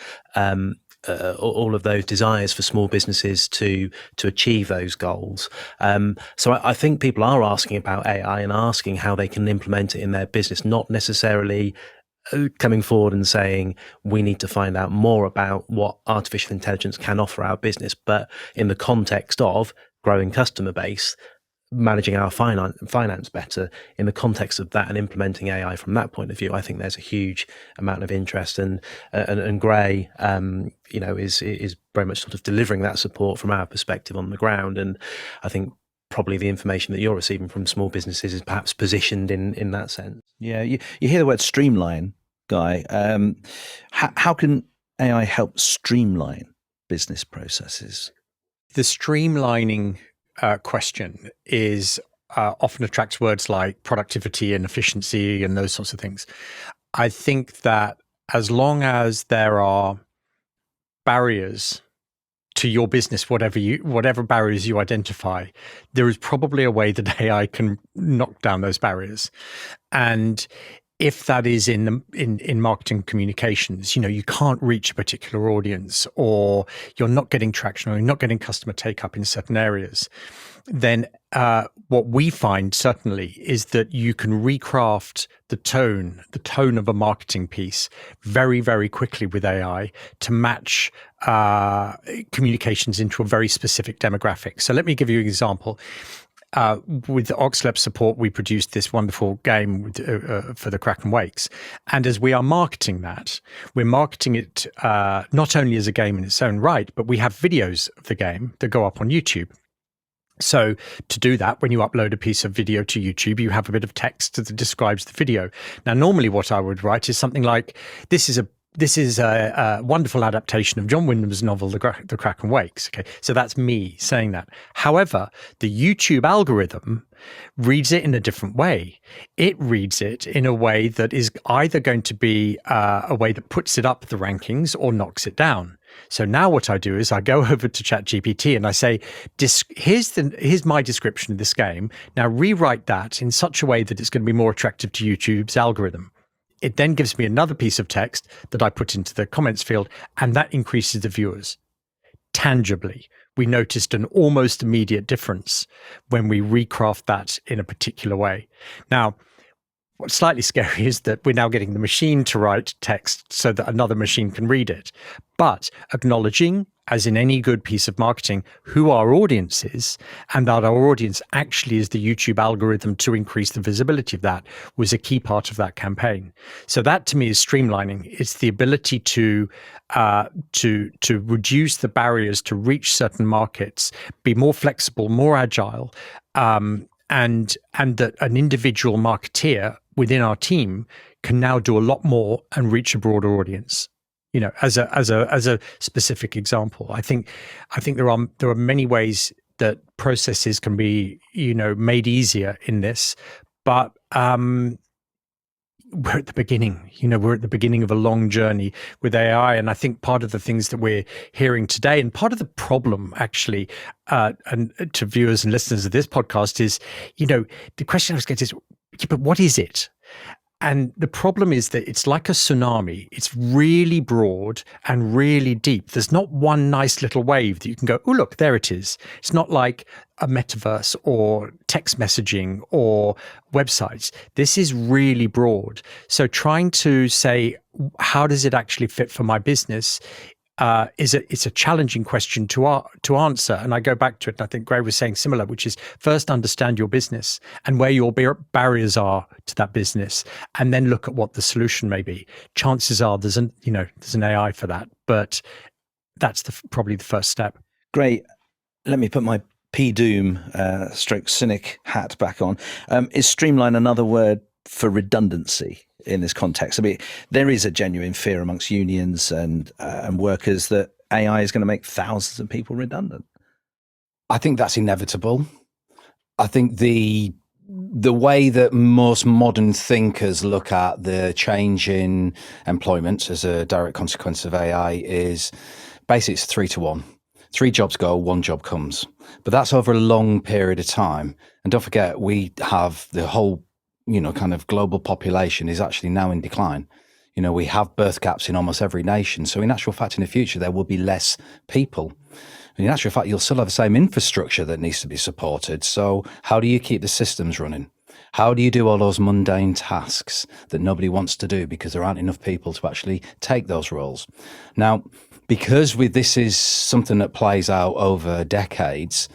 all of those desires for small businesses to achieve those goals. So I think people are asking about AI and asking how they can implement it in their business, not necessarily coming forward and saying we need to find out more about what artificial intelligence can offer our business, but in the context of growing customer base, managing our finance better, in the context of that and implementing AI from that point of view, I think there's a huge amount of interest, and Grae, is very much sort of delivering that support from our perspective on the ground. And I think probably the information that you're receiving from small businesses is perhaps positioned in that sense. Yeah, you hear the word streamline, Guy. How can AI help streamline business processes? The streamlining question is often attracts words like productivity and efficiency and those sorts of things. I think that as long as there are barriers to your business, whatever barriers you identify, there is probably a way that AI can knock down those barriers. And if that is in marketing communications, you can't reach a particular audience, or you're not getting traction, or you're not getting customer take up in certain areas, then what we find certainly is that you can recraft the tone of a marketing piece very, very quickly with AI to match communications into a very specific demographic. So let me give you an example. With OxTalks support, we produced this wonderful game for the Crack and Wakes. And as we are marketing that, we're marketing it not only as a game in its own right, but we have videos of the game that go up on YouTube. So to do that, when you upload a piece of video to YouTube, you have a bit of text that describes the video. Now, normally what I would write is something like, this is a wonderful adaptation of John Wyndham's novel, The Crack and Wakes. Okay, so that's me saying that. However, the YouTube algorithm reads it in a different way. It reads it in a way that is either going to be a way that puts it up the rankings or knocks it down. So now what I do is I go over to ChatGPT and I say, here's my description of this game. Now rewrite that in such a way that it's going to be more attractive to YouTube's algorithm. It then gives me another piece of text that I put into the comments field, and that increases the viewers. Tangibly, we noticed an almost immediate difference when we recraft that in a particular way. Now, what's slightly scary is that we're now getting the machine to write text so that another machine can read it. But acknowledging as in any good piece of marketing, who our audience is, and that our audience actually is the YouTube algorithm to increase the visibility of that was a key part of that campaign. So that to me is streamlining. It's the ability to reduce the barriers to reach certain markets, be more flexible, more agile, and that an individual marketeer within our team can now do a lot more and reach a broader audience. You know, as a specific example, I think there are many ways that processes can be, you know, made easier in this, but we're at the beginning. You know, we're at the beginning of a long journey with AI, and I think part of the things that we're hearing today, and part of the problem actually, and to viewers and listeners of this podcast is, you know, the question I was getting is, yeah, but what is it? And the problem is that it's like a tsunami. It's really broad and really deep. There's not one nice little wave that you can go, oh, look, there it is. It's not like a metaverse or text messaging or websites. This is really broad. So trying to say, how does it actually fit for my business? It's a challenging question to answer. And I go back to it, and I think Grae was saying similar, which is first understand your business and where your barriers are to that business, and then look at what the solution may be. Chances are there's an AI for that, but that's probably the first step. Grae, let me put my P-Doom stroke cynic hat back on. Is streamline another word for redundancy in this context? I mean, there is a genuine fear amongst unions and workers that AI is going to make thousands of people redundant. I think that's inevitable. I think the way that most modern thinkers look at the change in employment as a direct consequence of AI is basically it's 3-to-1. 3 jobs go, 1 job comes. But that's over a long period of time. And don't forget, we have the whole, you know, kind of global population is actually now in decline. You know, we have birth gaps in almost every nation. So in actual fact, in the future, there will be less people. And in actual fact, you'll still have the same infrastructure that needs to be supported. So how do you keep the systems running? How do you do all those mundane tasks that nobody wants to do because there aren't enough people to actually take those roles? Now, because this is something that plays out over decades,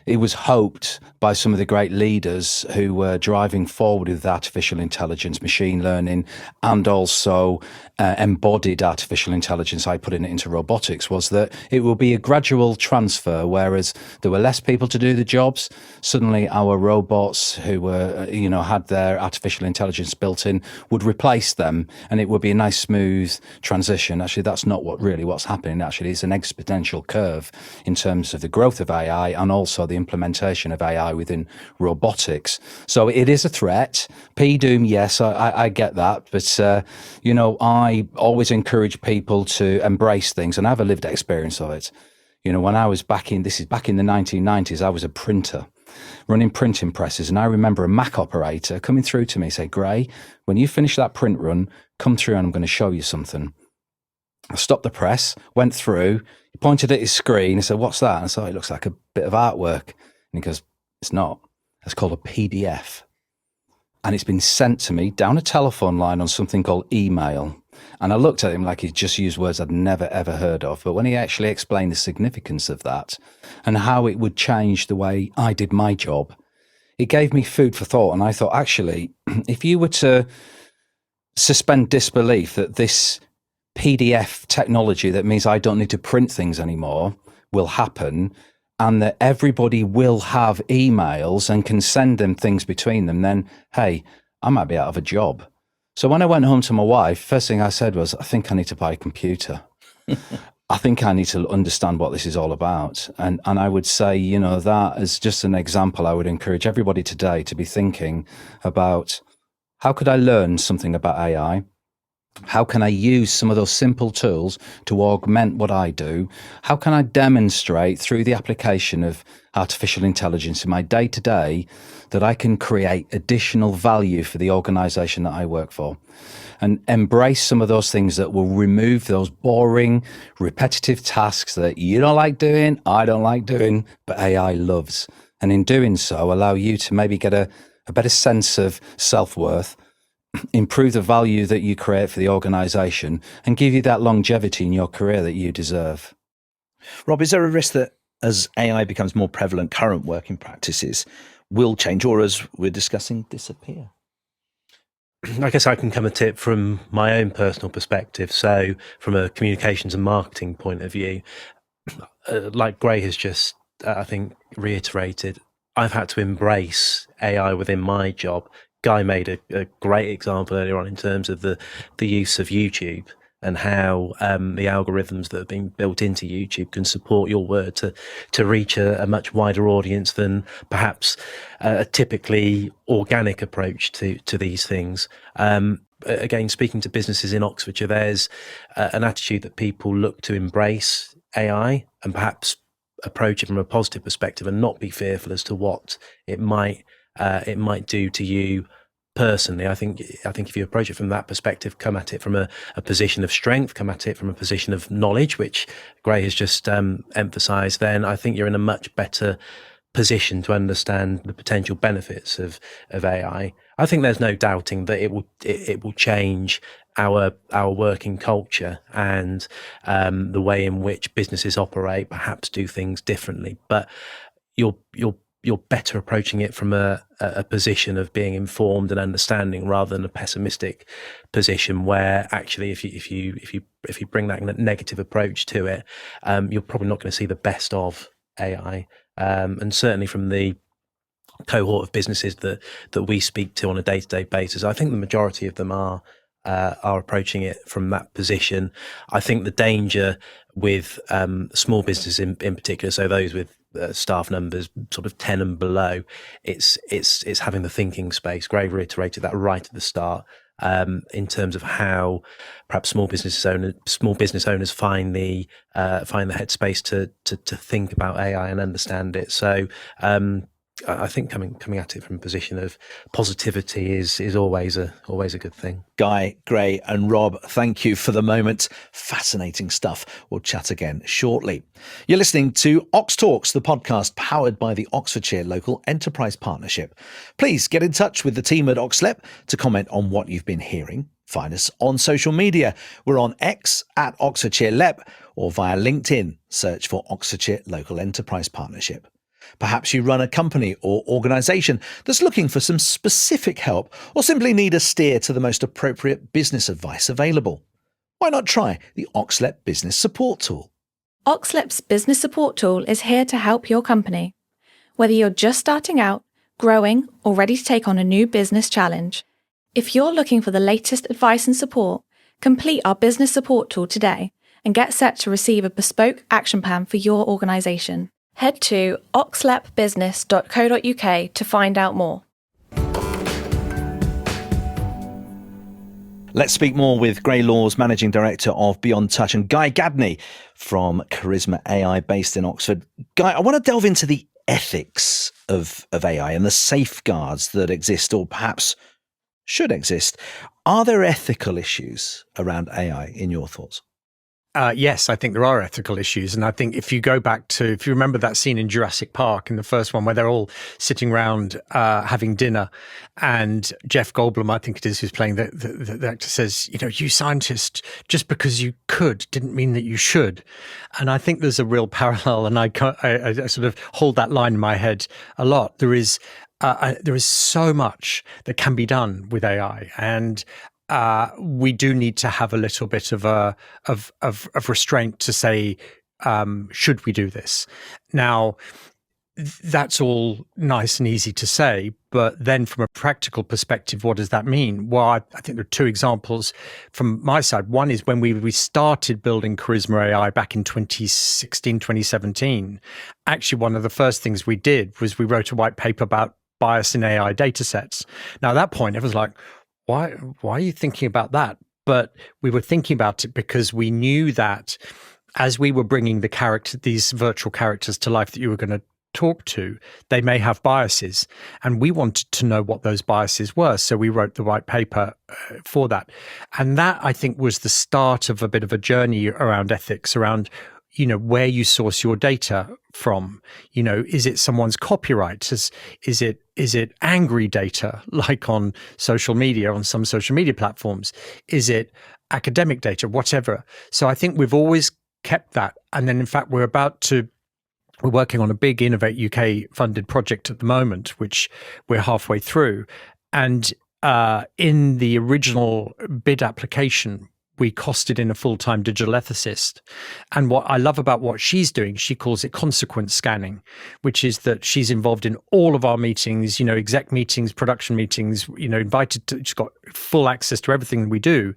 it was hoped by some of the great leaders who were driving forward with artificial intelligence, machine learning, and also embodied artificial intelligence, I putting it into robotics, was that it will be a gradual transfer, whereas there were less people to do the jobs. Suddenly our robots who were, you know, had their artificial intelligence built in would replace them, and it would be a nice smooth transition. Actually, that's not what's happening. Actually, it's an exponential curve in terms of the growth of AI and also the implementation of AI within robotics. So it is a threat. P-Doom, yes, I get that. But, you know, I always encourage people to embrace things, and I have a lived experience of it. You know, when I was back in the 1990s, I was a printer running printing presses. And I remember a Mac operator coming through to me, say, Grae, when you finish that print run, come through and I'm going to show you something. I stopped the press, went through, he pointed at his screen, he said, what's that? And I said, it looks like a bit of artwork. And he goes, it's not. It's called a PDF. And it's been sent to me down a telephone line on something called email. And I looked at him like he just used words I'd never, ever heard of. But when he actually explained the significance of that and how it would change the way I did my job, it gave me food for thought. And I thought, actually, if you were to suspend disbelief that this PDF technology that means I don't need to print things anymore will happen, and that everybody will have emails and can send them things between them, then, hey, I might be out of a job. So when I went home to my wife, first thing I said was, I think I need to buy a computer. I think I need to understand what this is all about. And I would say, you know, that as just an example, I would encourage everybody today to be thinking about, how could I learn something about AI? How can I use some of those simple tools to augment what I do? How can I demonstrate through the application of artificial intelligence in my day-to-day that I can create additional value for the organization that I work for? And embrace some of those things that will remove those boring, repetitive tasks that you don't like doing, I don't like doing, but AI loves. And in doing so, allow you to maybe get a better sense of self-worth, improve the value that you create for the organization, and give you that longevity in your career that you deserve. Rob, is there a risk that as AI becomes more prevalent, current working practices will change, or as we're discussing, disappear? I guess I can come at it from my own personal perspective. So from a communications and marketing point of view, like Grae has just, I think, reiterated, I've had to embrace AI within my job. Guy made a great example earlier on in terms of the use of YouTube and how the algorithms that have been built into YouTube can support your word to reach a much wider audience than perhaps a typically organic approach to these things. Again, speaking to businesses in Oxfordshire, there's an attitude that people look to embrace AI and perhaps approach it from a positive perspective and not be fearful as to what it might do to you personally. I think if you approach it from that perspective, come at it from a position of strength, come at it from a position of knowledge, which Grae has just emphasised, then I think you're in a much better position to understand the potential benefits of AI. I think there's no doubting that it will change our working culture and the way in which businesses operate, perhaps do things differently. But you're better approaching it from a position of being informed and understanding rather than a pessimistic position where actually if you bring that negative approach to it, you're probably not going to see the best of AI. And certainly from the cohort of businesses that we speak to on a day-to-day basis, I think the majority of them are approaching it from that position. I think the danger with small businesses in particular, so those with staff numbers sort of 10 and below, it's having the thinking space. Grae reiterated that right at the start, in terms of how perhaps small business owners find the headspace to think about AI and understand it. So I think coming at it from a position of positivity is always a good thing. Guy, Grae and Rob, thank you for the moment. Fascinating stuff. We'll chat again shortly. You're listening to OxTalks, the podcast powered by the Oxfordshire Local Enterprise Partnership. Please get in touch with the team at OxLEP to comment on what you've been hearing. Find us on social media. We're on X at Oxfordshire LEP or via LinkedIn. Search for Oxfordshire Local Enterprise Partnership. Perhaps you run a company or organisation that's looking for some specific help or simply need a steer to the most appropriate business advice available. Why not try the OxLEP Business Support Tool? OxLEP's Business Support Tool is here to help your company. Whether you're just starting out, growing, or ready to take on a new business challenge. If you're looking for the latest advice and support, complete our Business Support Tool today and get set to receive a bespoke action plan for your organisation. Head to oxlepbusiness.co.uk to find out more. Let's speak more with Grae Laws, Managing Director of Beyond Touch, and Guy Gadney from Charisma.ai based in Oxford. Guy, I want to delve into the ethics of AI and the safeguards that exist or perhaps should exist. Are there ethical issues around AI in your thoughts? Yes, I think there are ethical issues. And I think if you remember that scene in Jurassic Park in the first one where they're all sitting around having dinner and Jeff Goldblum, I think it is, who's playing the actor, says, you scientist, just because you could didn't mean that you should. And I think there's a real parallel, and I sort of hold that line in my head a lot. There is so much that can be done with AI, and we do need to have a little bit of restraint to say, should we do this? Now, that's all nice and easy to say, but then from a practical perspective, what does that mean? Well, I think there are two examples from my side. One is when we started building Charisma.ai back in 2016, 2017. Actually, one of the first things we did was we wrote a white paper about bias in AI data sets. Now, at that point, everyone's like, why are you thinking about that? But we were thinking about it because we knew that as we were bringing these virtual characters to life that you were going to talk to, they may have biases, and we wanted to know what those biases were. So we wrote the white paper for that. And that, I think, was the start of a bit of a journey around ethics, around where you source your data from. Is it someone's copyright? Is it angry data, like on social media, on some social media platforms? Is it academic data, whatever? So I think we've always kept that. And then, in fact, we're working on a big Innovate UK funded project at the moment, which we're halfway through. And in the original bid application, we costed in a full-time digital ethicist. And what I love about what she's doing, she calls it consequence scanning, which is that she's involved in all of our meetings, exec meetings, production meetings, she's got full access to everything we do.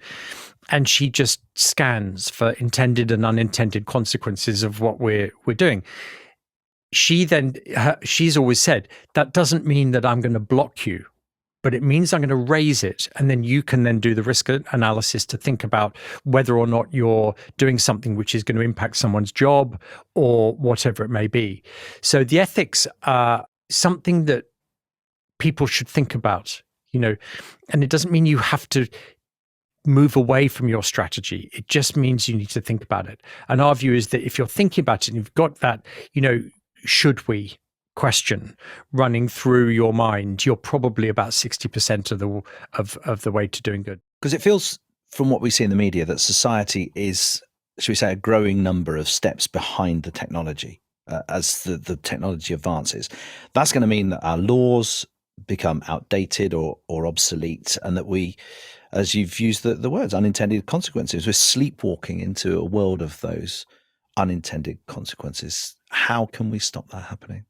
And she just scans for intended and unintended consequences of what we're doing. She's always said, that doesn't mean that I'm going to block you, but it means I'm going to raise it. And then you can then do the risk analysis to think about whether or not you're doing something which is going to impact someone's job or whatever it may be. So the ethics are something that people should think about, and it doesn't mean you have to move away from your strategy. It just means you need to think about it. And our view is that if you're thinking about it and you've got that, should we question running through your mind, you're probably about 60% of the way to doing good. Because it feels, from what we see in the media, that society is, should we say, a growing number of steps behind the technology as the technology advances. That's going to mean that our laws become outdated or obsolete, and that we, as you've used the words, unintended consequences, we're sleepwalking into a world of those unintended consequences. How can we stop that happening?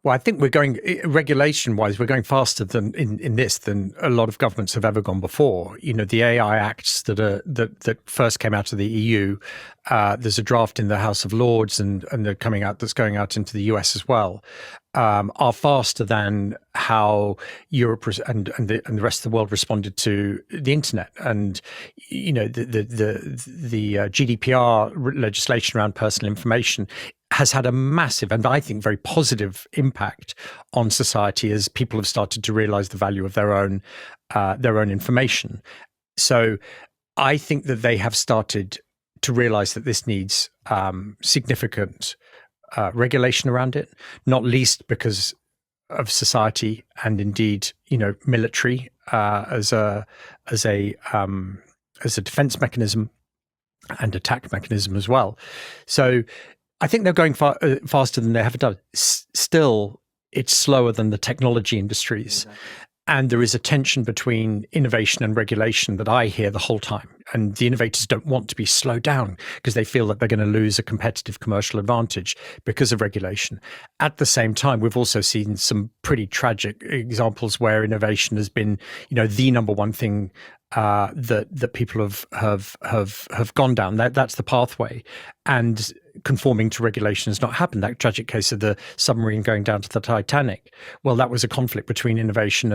Well, I think regulation-wise, we're going faster than than a lot of governments have ever gone before. The AI acts that first came out of the EU. There's a draft in the House of Lords, and they're coming out. That's going out into the US as well. Are faster than how Europe and the rest of the world responded to the internet. And the GDPR legislation around personal information has had a massive and I think very positive impact on society as people have started to realize the value of their own information. So I think that they have started to realize that this needs significant regulation around it, not least because of society and indeed, military as a defense mechanism and attack mechanism as well. So I think they're going faster than they have done. Still, it's slower than the technology industries. Exactly. And there is a tension between innovation and regulation that I hear the whole time. And the innovators don't want to be slowed down because they feel that they're going to lose a competitive commercial advantage because of regulation. At the same time, we've also seen some pretty tragic examples where innovation has been, the number one thing that people have gone down. That's the pathway, and conforming to regulation has not happened. That tragic case of the submarine going down to the Titanic. Well, that was a conflict between innovation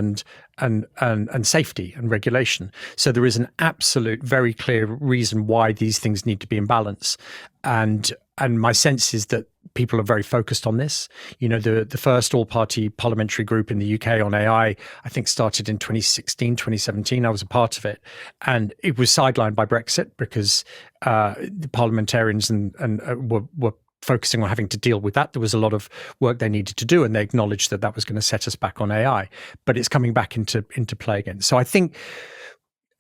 and safety and regulation. So there is an absolute, very clear reason why these things need to be in balance. And my sense is that people are very focused on this. The first all-party parliamentary group in the UK on AI, I think, started in 2016, 2017. I was a part of it. And it was sidelined by Brexit because the parliamentarians were focusing on having to deal with that. There was a lot of work they needed to do, and they acknowledged that was going to set us back on AI. But it's coming back into play again. So I think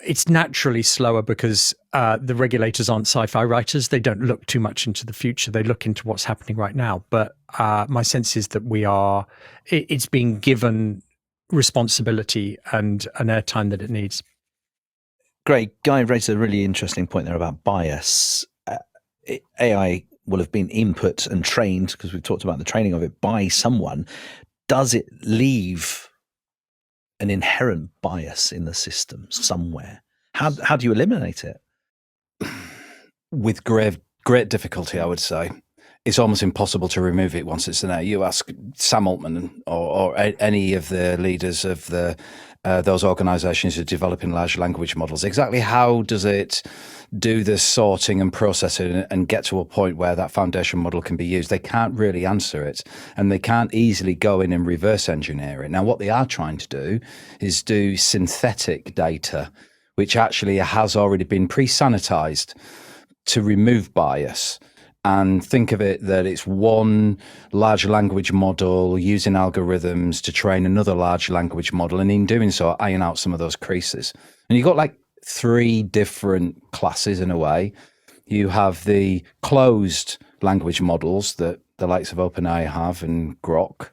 it's naturally slower because the regulators aren't sci-fi writers. They don't look too much into the future. They look into what's happening right now. But my sense is that it's being given responsibility and an airtime that it needs. Great. Guy raised a really interesting point there about bias. AI will have been input and trained, because we've talked about the training of it, by someone. Does it leave an inherent bias in the system somewhere? How do you eliminate it? With great difficulty, I would say. It's almost impossible to remove it once it's in there. You ask Sam Altman or any of the leaders of those organisations who are developing large language models, exactly how does it do the sorting and processing and get to a point where that foundation model can be used? They can't really answer it, and they can't easily go in and reverse engineer it. Now, what they are trying to do is do synthetic data, which actually has already been pre-sanitized to remove bias. And think of it that it's one large language model using algorithms to train another large language model, and in doing so, iron out some of those creases. And you've got like 3 different classes in a way. You have the closed language models that the likes of OpenAI have and Grok,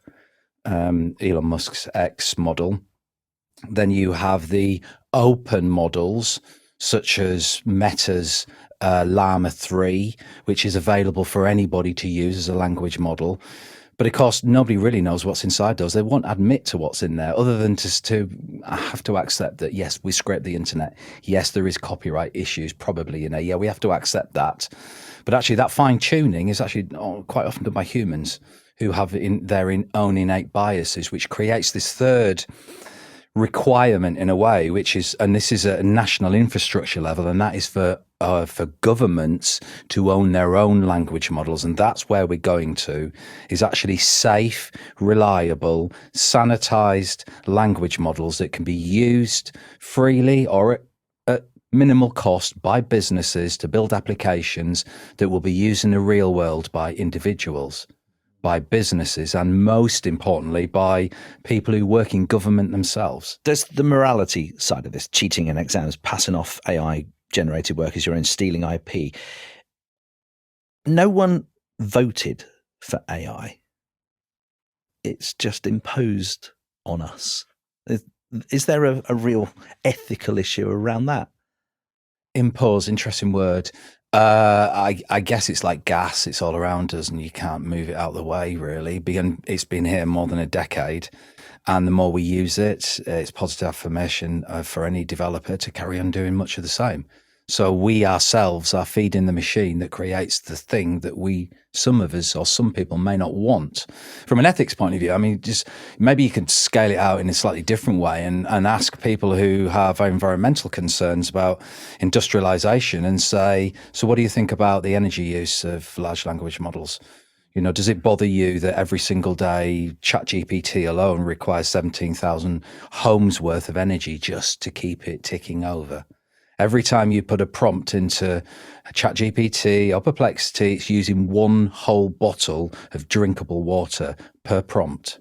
Elon Musk's X model. Then you have the open models, such as Meta's Llama 3, which is available for anybody to use as a language model. But of course, nobody really knows what's inside those. They won't admit to what's in there, other than just to have to accept that, yes, we scrape the internet. Yes, there is copyright issues probably in there. Yeah, we have to accept that. But actually, that fine tuning is actually quite often done by humans who have their own innate biases, which creates this third requirement in a way, which is, and this is at a national infrastructure level, and that is for governments to own their own language models. And that's where we're going to, is actually safe, reliable, sanitized language models that can be used freely or at minimal cost by businesses to build applications that will be used in the real world by individuals, by businesses, and most importantly, by people who work in government themselves. There's the morality side of this, cheating in exams, passing off AI-generated work as your own, stealing IP. No one voted for AI. It's just imposed on us. Is there a real ethical issue around that? Impose, interesting word. I guess it's like gas. It's all around us and you can't move it out of the way, really. It's been here more than a decade. And the more we use it, it's positive affirmation for any developer to carry on doing much of the same. So we ourselves are feeding the machine that creates the thing that some of us or some people may not want. From an ethics point of view, I mean, just maybe you could scale it out in a slightly different way and ask people who have environmental concerns about industrialization and say, so what do you think about the energy use of large language models? You know, does it bother you that every single day ChatGPT alone requires 17,000 homes worth of energy just to keep it ticking over? Every time you put a prompt into ChatGPT or Perplexity, it's using one whole bottle of drinkable water per prompt.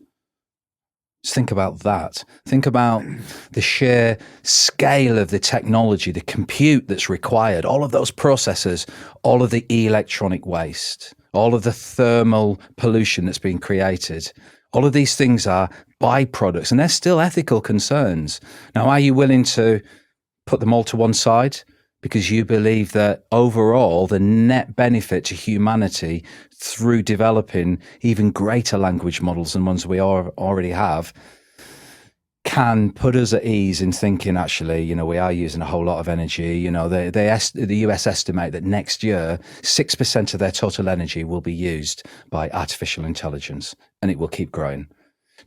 Just think about that. Think about the sheer scale of the technology, the compute that's required, all of those processors, all of the electronic waste, all of the thermal pollution that's being created. All of these things are byproducts, and they're still ethical concerns. Now, are you willing to put them all to one side because you believe that overall the net benefit to humanity through developing even greater language models than ones we already have can put us at ease in thinking, actually, you know, we are using a whole lot of energy. You know, the US estimate that next year 6% of their total energy will be used by artificial intelligence, and it will keep growing.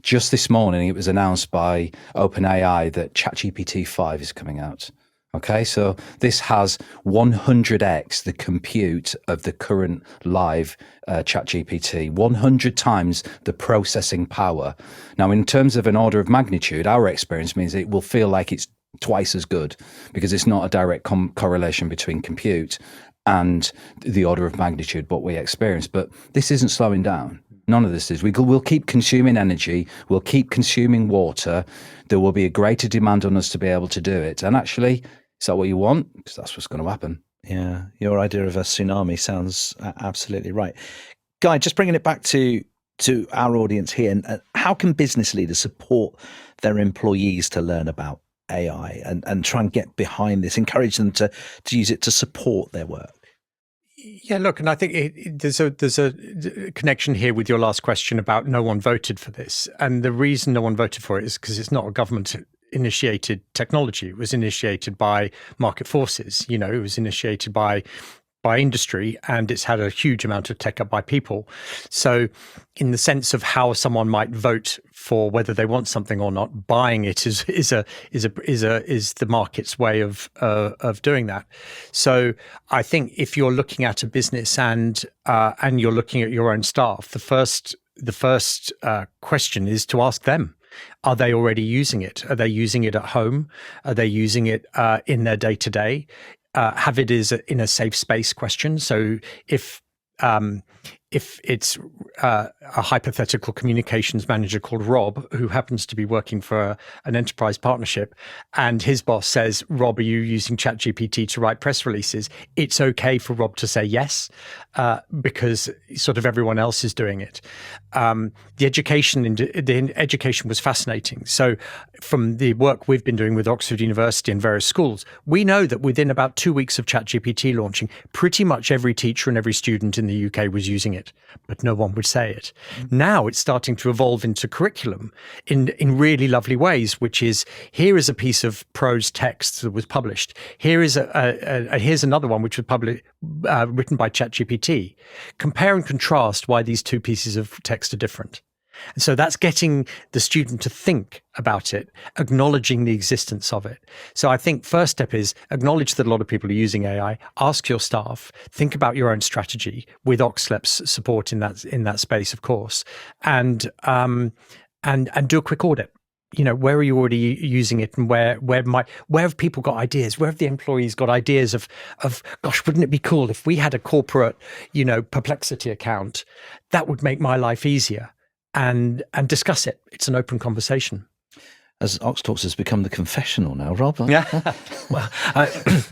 Just this morning, it was announced by OpenAI that ChatGPT 5 is coming out. Okay, so this has 100x the compute of the current live ChatGPT, 100 times the processing power. Now, in terms of an order of magnitude, our experience means it will feel like it's twice as good because it's not a direct correlation between compute and the order of magnitude what we experience. But this isn't slowing down. None of this is. We'll keep consuming energy. We'll keep consuming water. There will be a greater demand on us to be able to do it. And actually, is that what you want? Because that's what's going to happen. Yeah, your idea of a tsunami sounds absolutely right. Guy, just bringing it back to our audience here, and how can business leaders support their employees to learn about AI and try and get behind this, encourage them to use it to support their work? Yeah, look, and I think there's a connection here with your last question about no one voted for this. And the reason no one voted for it is because it's not a government-initiated technology. It was initiated by market forces. You know, it was initiated by industry, and it's had a huge amount of take up by people. So in the sense of how someone might vote for whether they want something or not, buying it is the market's way of doing that. So I think if you're looking at a business and you're looking at your own staff, the first question is to ask them. Are they already using it? Are they using it at home? Are they using it in their day-to-day? Have it in a safe space question. So if if it's a hypothetical communications manager called Rob, who happens to be working for an enterprise partnership, and his boss says, Rob, are you using ChatGPT to write press releases? It's okay for Rob to say yes, because sort of everyone else is doing it. The education was fascinating. So from the work we've been doing with Oxford University and various schools, we know that within about 2 weeks of ChatGPT launching, pretty much every teacher and every student in the UK was using it, but no one would say it. Now it's starting to evolve into curriculum in really lovely ways, which is, here is a piece of prose text that was published. Here is here's another one which was written by ChatGPT. Compare and contrast why these two pieces of text are different. And so that's getting the student to think about it, acknowledging the existence of it. So I think first step is acknowledge that a lot of people are using AI, ask your staff, think about your own strategy with OxLEP's support in that space, of course, and do a quick audit. Where are you already using it, and where have people got ideas? Where have the employees got ideas of, gosh, wouldn't it be cool if we had a corporate, Perplexity account? That would make my life easier. And discuss it. It's an open conversation. As OxTalks has become the confessional now, Rob. Yeah. Well,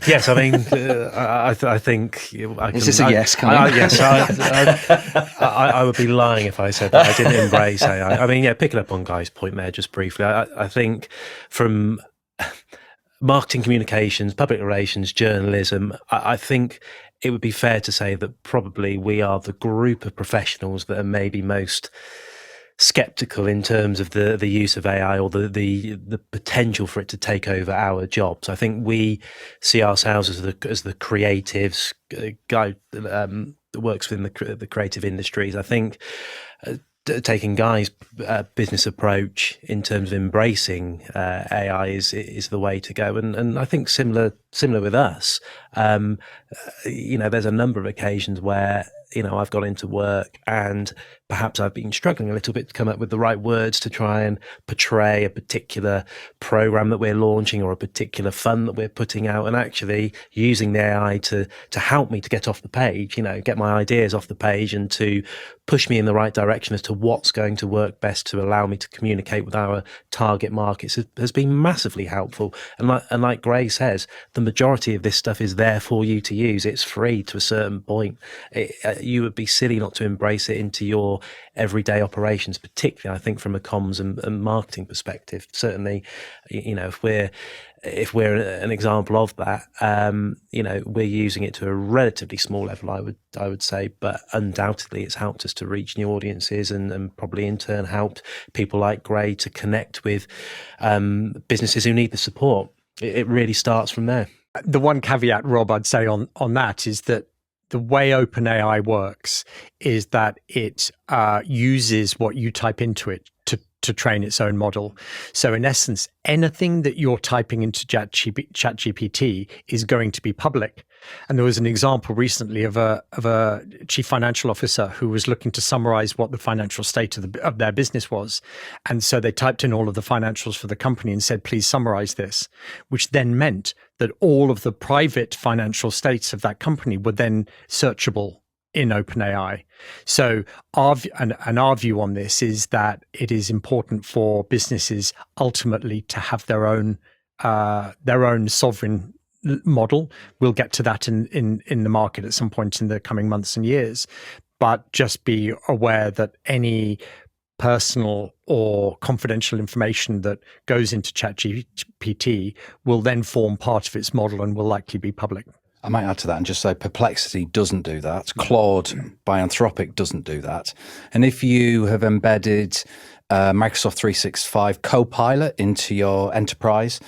yes. I mean, I think. Is this a yes? Yes. I would be lying if I said that I didn't embrace AI. I mean, picking up on Guy's point there just briefly, I think from marketing, communications, public relations, journalism, I think it would be fair to say that probably we are the group of professionals that are maybe most skeptical in terms of the use of AI or the potential for it to take over our jobs. I think we see ourselves as the creatives, guy that works within the creative industries. I think taking Guy's business approach in terms of embracing AI is the way to go, and I think similar with us. There's a number of occasions where I've gone into work and perhaps I've been struggling a little bit to come up with the right words to try and portray a particular program that we're launching or a particular fund that we're putting out, and actually using the AI to help me to get off the page, get my ideas off the page and to push me in the right direction as to what's going to work best to allow me to communicate with our target markets has been massively helpful. And like Grae says, the majority of this stuff is there for you to use. It's free to a certain point. You would be silly not to embrace it into your everyday operations, particularly I think from a comms and marketing perspective. Certainly, if we're an example of that, we're using it to a relatively small level, I would say, but undoubtedly it's helped us to reach new audiences and probably in turn helped people like Grae to connect with businesses who need the support. It really starts from there. The one caveat, Rob, I'd say on that is that the way OpenAI works is that it uses what you type into it to train its own model. So in essence, anything that you're typing into ChatGPT is going to be public. And there was an example recently of a chief financial officer who was looking to summarize what the financial state of their business was. And so they typed in all of the financials for the company and said, please summarize this, which then meant that all of the private financial states of that company were then searchable in OpenAI. So our view on this is that it is important for businesses ultimately to have their own sovereign model. We'll get to that in the market at some point in the coming months and years, but just be aware that any personal or confidential information that goes into ChatGPT will then form part of its model and will likely be public. I might add to that and just say Perplexity doesn't do that. Claude by Anthropic doesn't do that. And if you have embedded Microsoft 365 Copilot into your enterprise,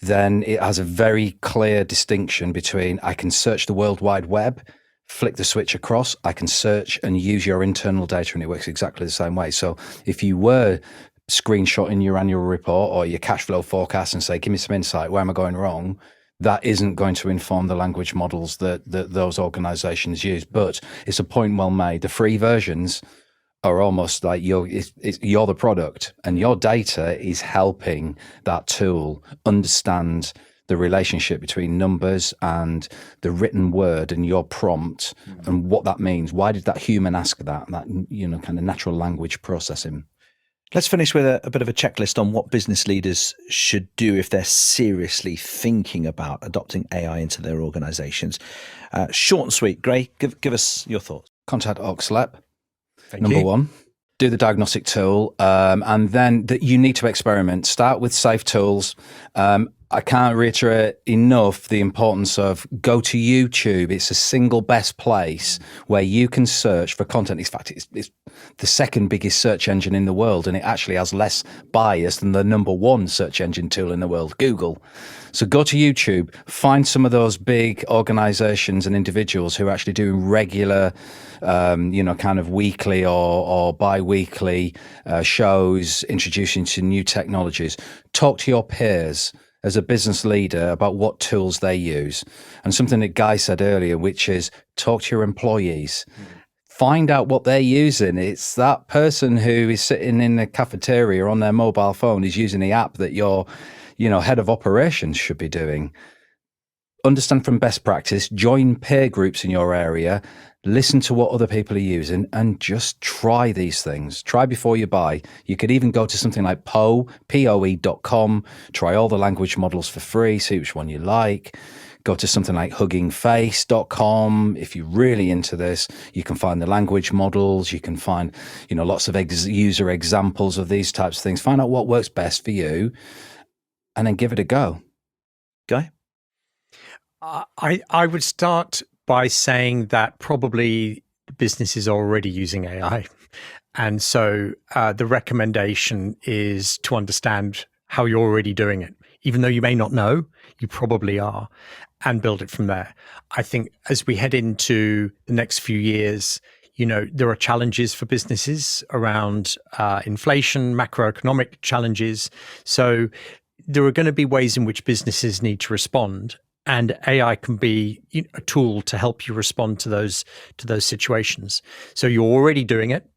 then it has a very clear distinction between I can search the World Wide Web, flick the switch across, I can search and use your internal data, and it works exactly the same way. So if you were screenshotting your annual report or your cash flow forecast and say, give me some insight, where am I going wrong? That isn't going to inform the language models that those organizations use. But it's a point well made. The free versions are almost like you're the product, and your data is helping that tool understand the relationship between numbers and the written word and your prompt and what that means. Why did that human ask that kind of natural language processing? Let's finish with a bit of a checklist on what business leaders should do if they're seriously thinking about adopting AI into their organizations. Short and sweet. Grae, give us your thoughts. Contact OxLab. Thank Number you. one. Do the diagnostic tool, and then you need to experiment. Start with safe tools. I can't reiterate enough the importance of go to YouTube. It's a single best place where you can search for content. In fact, it's the second biggest search engine in the world, and it actually has less bias than the number one search engine tool in the world, Google. So go to YouTube, find some of those big organizations and individuals who are actually doing regular, kind of weekly or bi-weekly shows introducing to new technologies. Talk to your peers as a business leader about what tools they use. And something that Guy said earlier, which is talk to your employees. Find out what they're using. It's that person who is sitting in the cafeteria on their mobile phone is using the app that your head of operations should be doing. Understand from best practice, join peer groups in your area, listen to what other people are using, and just try these things. Try before you buy. You could even go to something like POE.com, try all the language models for free, see which one you like. Go to something like huggingface.com. If you're really into this, you can find the language models. You can find, lots of user examples of these types of things. Find out what works best for you and then give it a go. Guy? I would start by saying that probably businesses are already using AI. And so the recommendation is to understand how you're already doing it. Even though you may not know, you probably are, and build it from there. I think as we head into the next few years, there are challenges for businesses around inflation, macroeconomic challenges. So there are going to be ways in which businesses need to respond. And AI can be a tool to help you respond to those situations. So you're already doing it.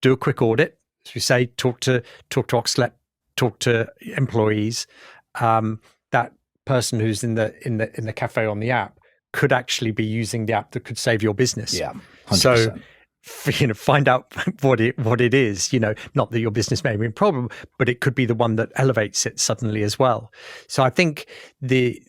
Do a quick audit, as we say. Talk to OxTalks, talk to employees. That person who's in the cafe on the app could actually be using the app that could save your business. Yeah, 100%. So find out what it is. Not that your business may be in problem, but it could be the one that elevates it suddenly as well. So I think the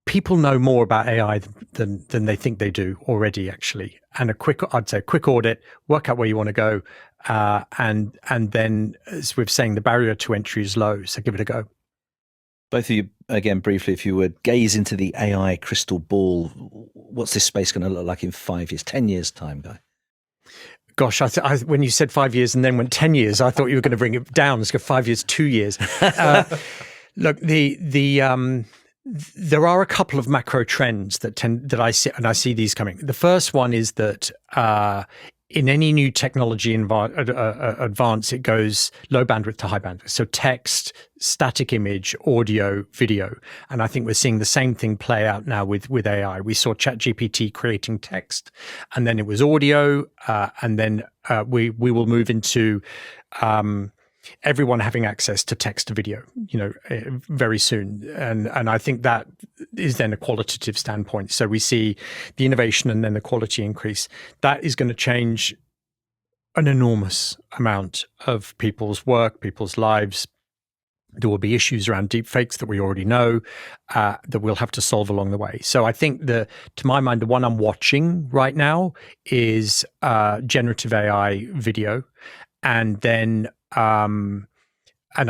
people know more about AI than they think they do already, actually. And I'd say a quick audit, work out where you want to go, and then, as we're saying, the barrier to entry is low. So give it a go. Both of you, again, briefly, if you would gaze into the AI crystal ball, what's this space going to look like in 5 years, 10 years' time, Guy? Gosh, when you said 5 years and then went 10 years, I thought you were going to bring it down. Let's go 5 years, 2 years. Look, there are a couple of macro trends that I see, and I see these coming. The first one is that in any new technology advance, it goes low bandwidth to high bandwidth. So text, static image, audio, video. And I think we're seeing the same thing play out now with AI. We saw ChatGPT creating text, and then it was audio, and then we will move into everyone having access to text to video, very soon. And I think that is then a qualitative standpoint. So we see the innovation and then the quality increase. That is going to change an enormous amount of people's work, people's lives. There will be issues around deepfakes that we already know that we'll have to solve along the way. So I think to my mind, the one I'm watching right now is generative AI video. And then and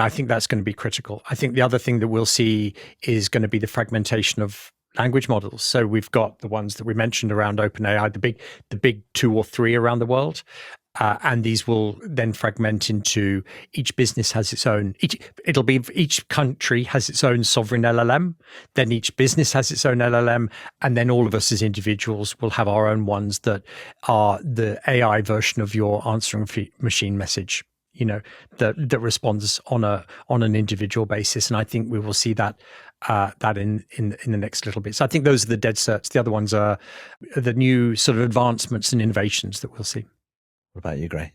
I think that's going to be critical. I think the other thing that we'll see is going to be the fragmentation of language models. So we've got the ones that we mentioned around OpenAI, the big 2 or 3 around the world. And these will then fragment into each business has its own, each country has its own sovereign LLM, then each business has its own LLM, and then all of us as individuals will have our own ones that are the AI version of your answering machine message, that responds on an individual basis. And I think we will see that in the next little bit. So I think those are the dead certs. The other ones are the new sort of advancements and innovations that we'll see. What about you, Grae?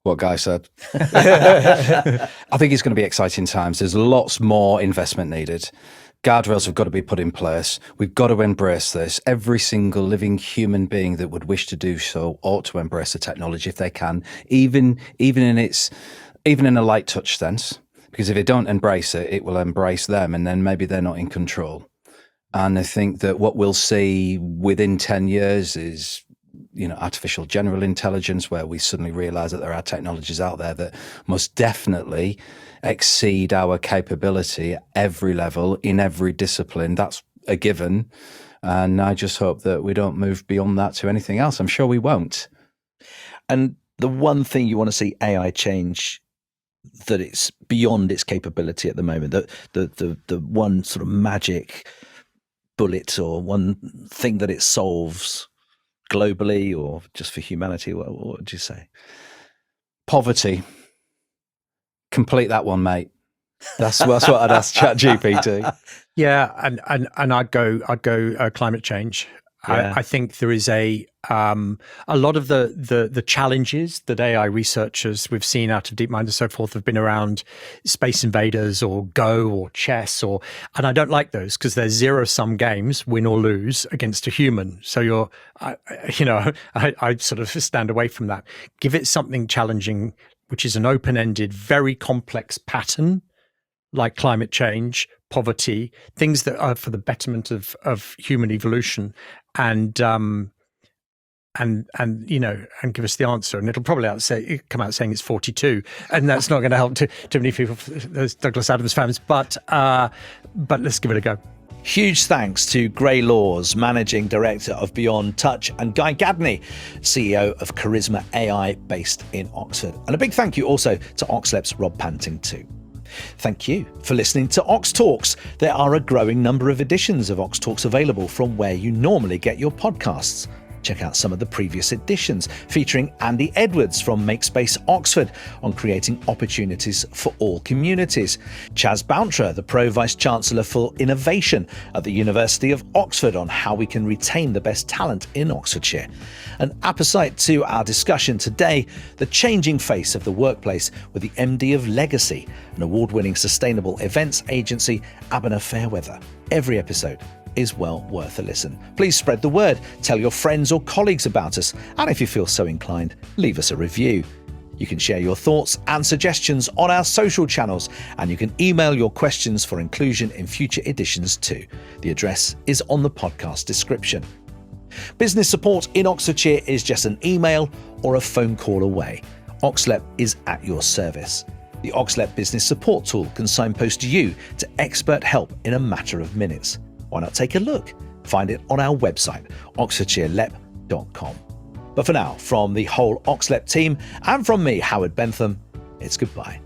What Guy said. I think it's going to be exciting times. There's lots more investment needed. Guardrails have got to be put in place. We've got to embrace this. Every single living human being that would wish to do so ought to embrace the technology if they can, even in a light touch sense. Because if they don't embrace it, it will embrace them, and then maybe they're not in control. And I think that what we'll see within 10 years is, artificial general intelligence, where we suddenly realize that there are technologies out there that must definitely exceed our capability at every level, in every discipline. That's a given. And I just hope that we don't move beyond that to anything else. I'm sure we won't. And the one thing you want to see AI change, that it's beyond its capability at the moment, the one sort of magic bullet or one thing that it solves globally or just for humanity, what would you say? Poverty. Complete that one, mate. That's what I'd ask ChatGPT. Yeah, and I'd go climate change. Yeah. I think there is a lot of the challenges that AI researchers we've seen out of DeepMind and so forth have been around Space Invaders or Go or chess, and I don't like those because they're zero-sum games, win or lose, against a human. So I sort of stand away from that. Give it something challenging, which is an open-ended, very complex pattern, like climate change, poverty, things that are for the betterment of human evolution, and give us the answer. And it'll probably come out saying it's 42, and that's not going to help too many people. Those Douglas Adams fans, but let's give it a go. Huge thanks to Grae Laws, Managing Director of Beyond Touch, and Guy Gadney, CEO of Charisma.ai, based in Oxford. And a big thank you also to OxLab's Rob Panting too. Thank you for listening to OxTalks. There are a growing number of editions of OxTalks available from where you normally get your podcasts. Check out some of the previous editions featuring Andy Edwards from Makespace Oxford on creating opportunities for all communities, Chaz Bountra, the Pro Vice-Chancellor for Innovation at the University of Oxford, on how we can retain the best talent in Oxfordshire. An apposite to our discussion today, the changing face of the workplace with the MD of Legacy, an award-winning sustainable events agency, Abner Fairweather. Every episode is well worth a listen. Please spread the word, tell your friends or colleagues about us, and if you feel so inclined, leave us a review. You can share your thoughts and suggestions on our social channels, and you can email your questions for inclusion in future editions too. The address is on the podcast description. Business support in Oxfordshire is just an email or a phone call away. OxLab is at your service. The OxLab Business Support Tool can signpost you to expert help in a matter of minutes. Why not take a look? Find it on our website, oxfordshirelep.com. But for now, from the whole OxLab team and from me, Howard Bentham, it's goodbye.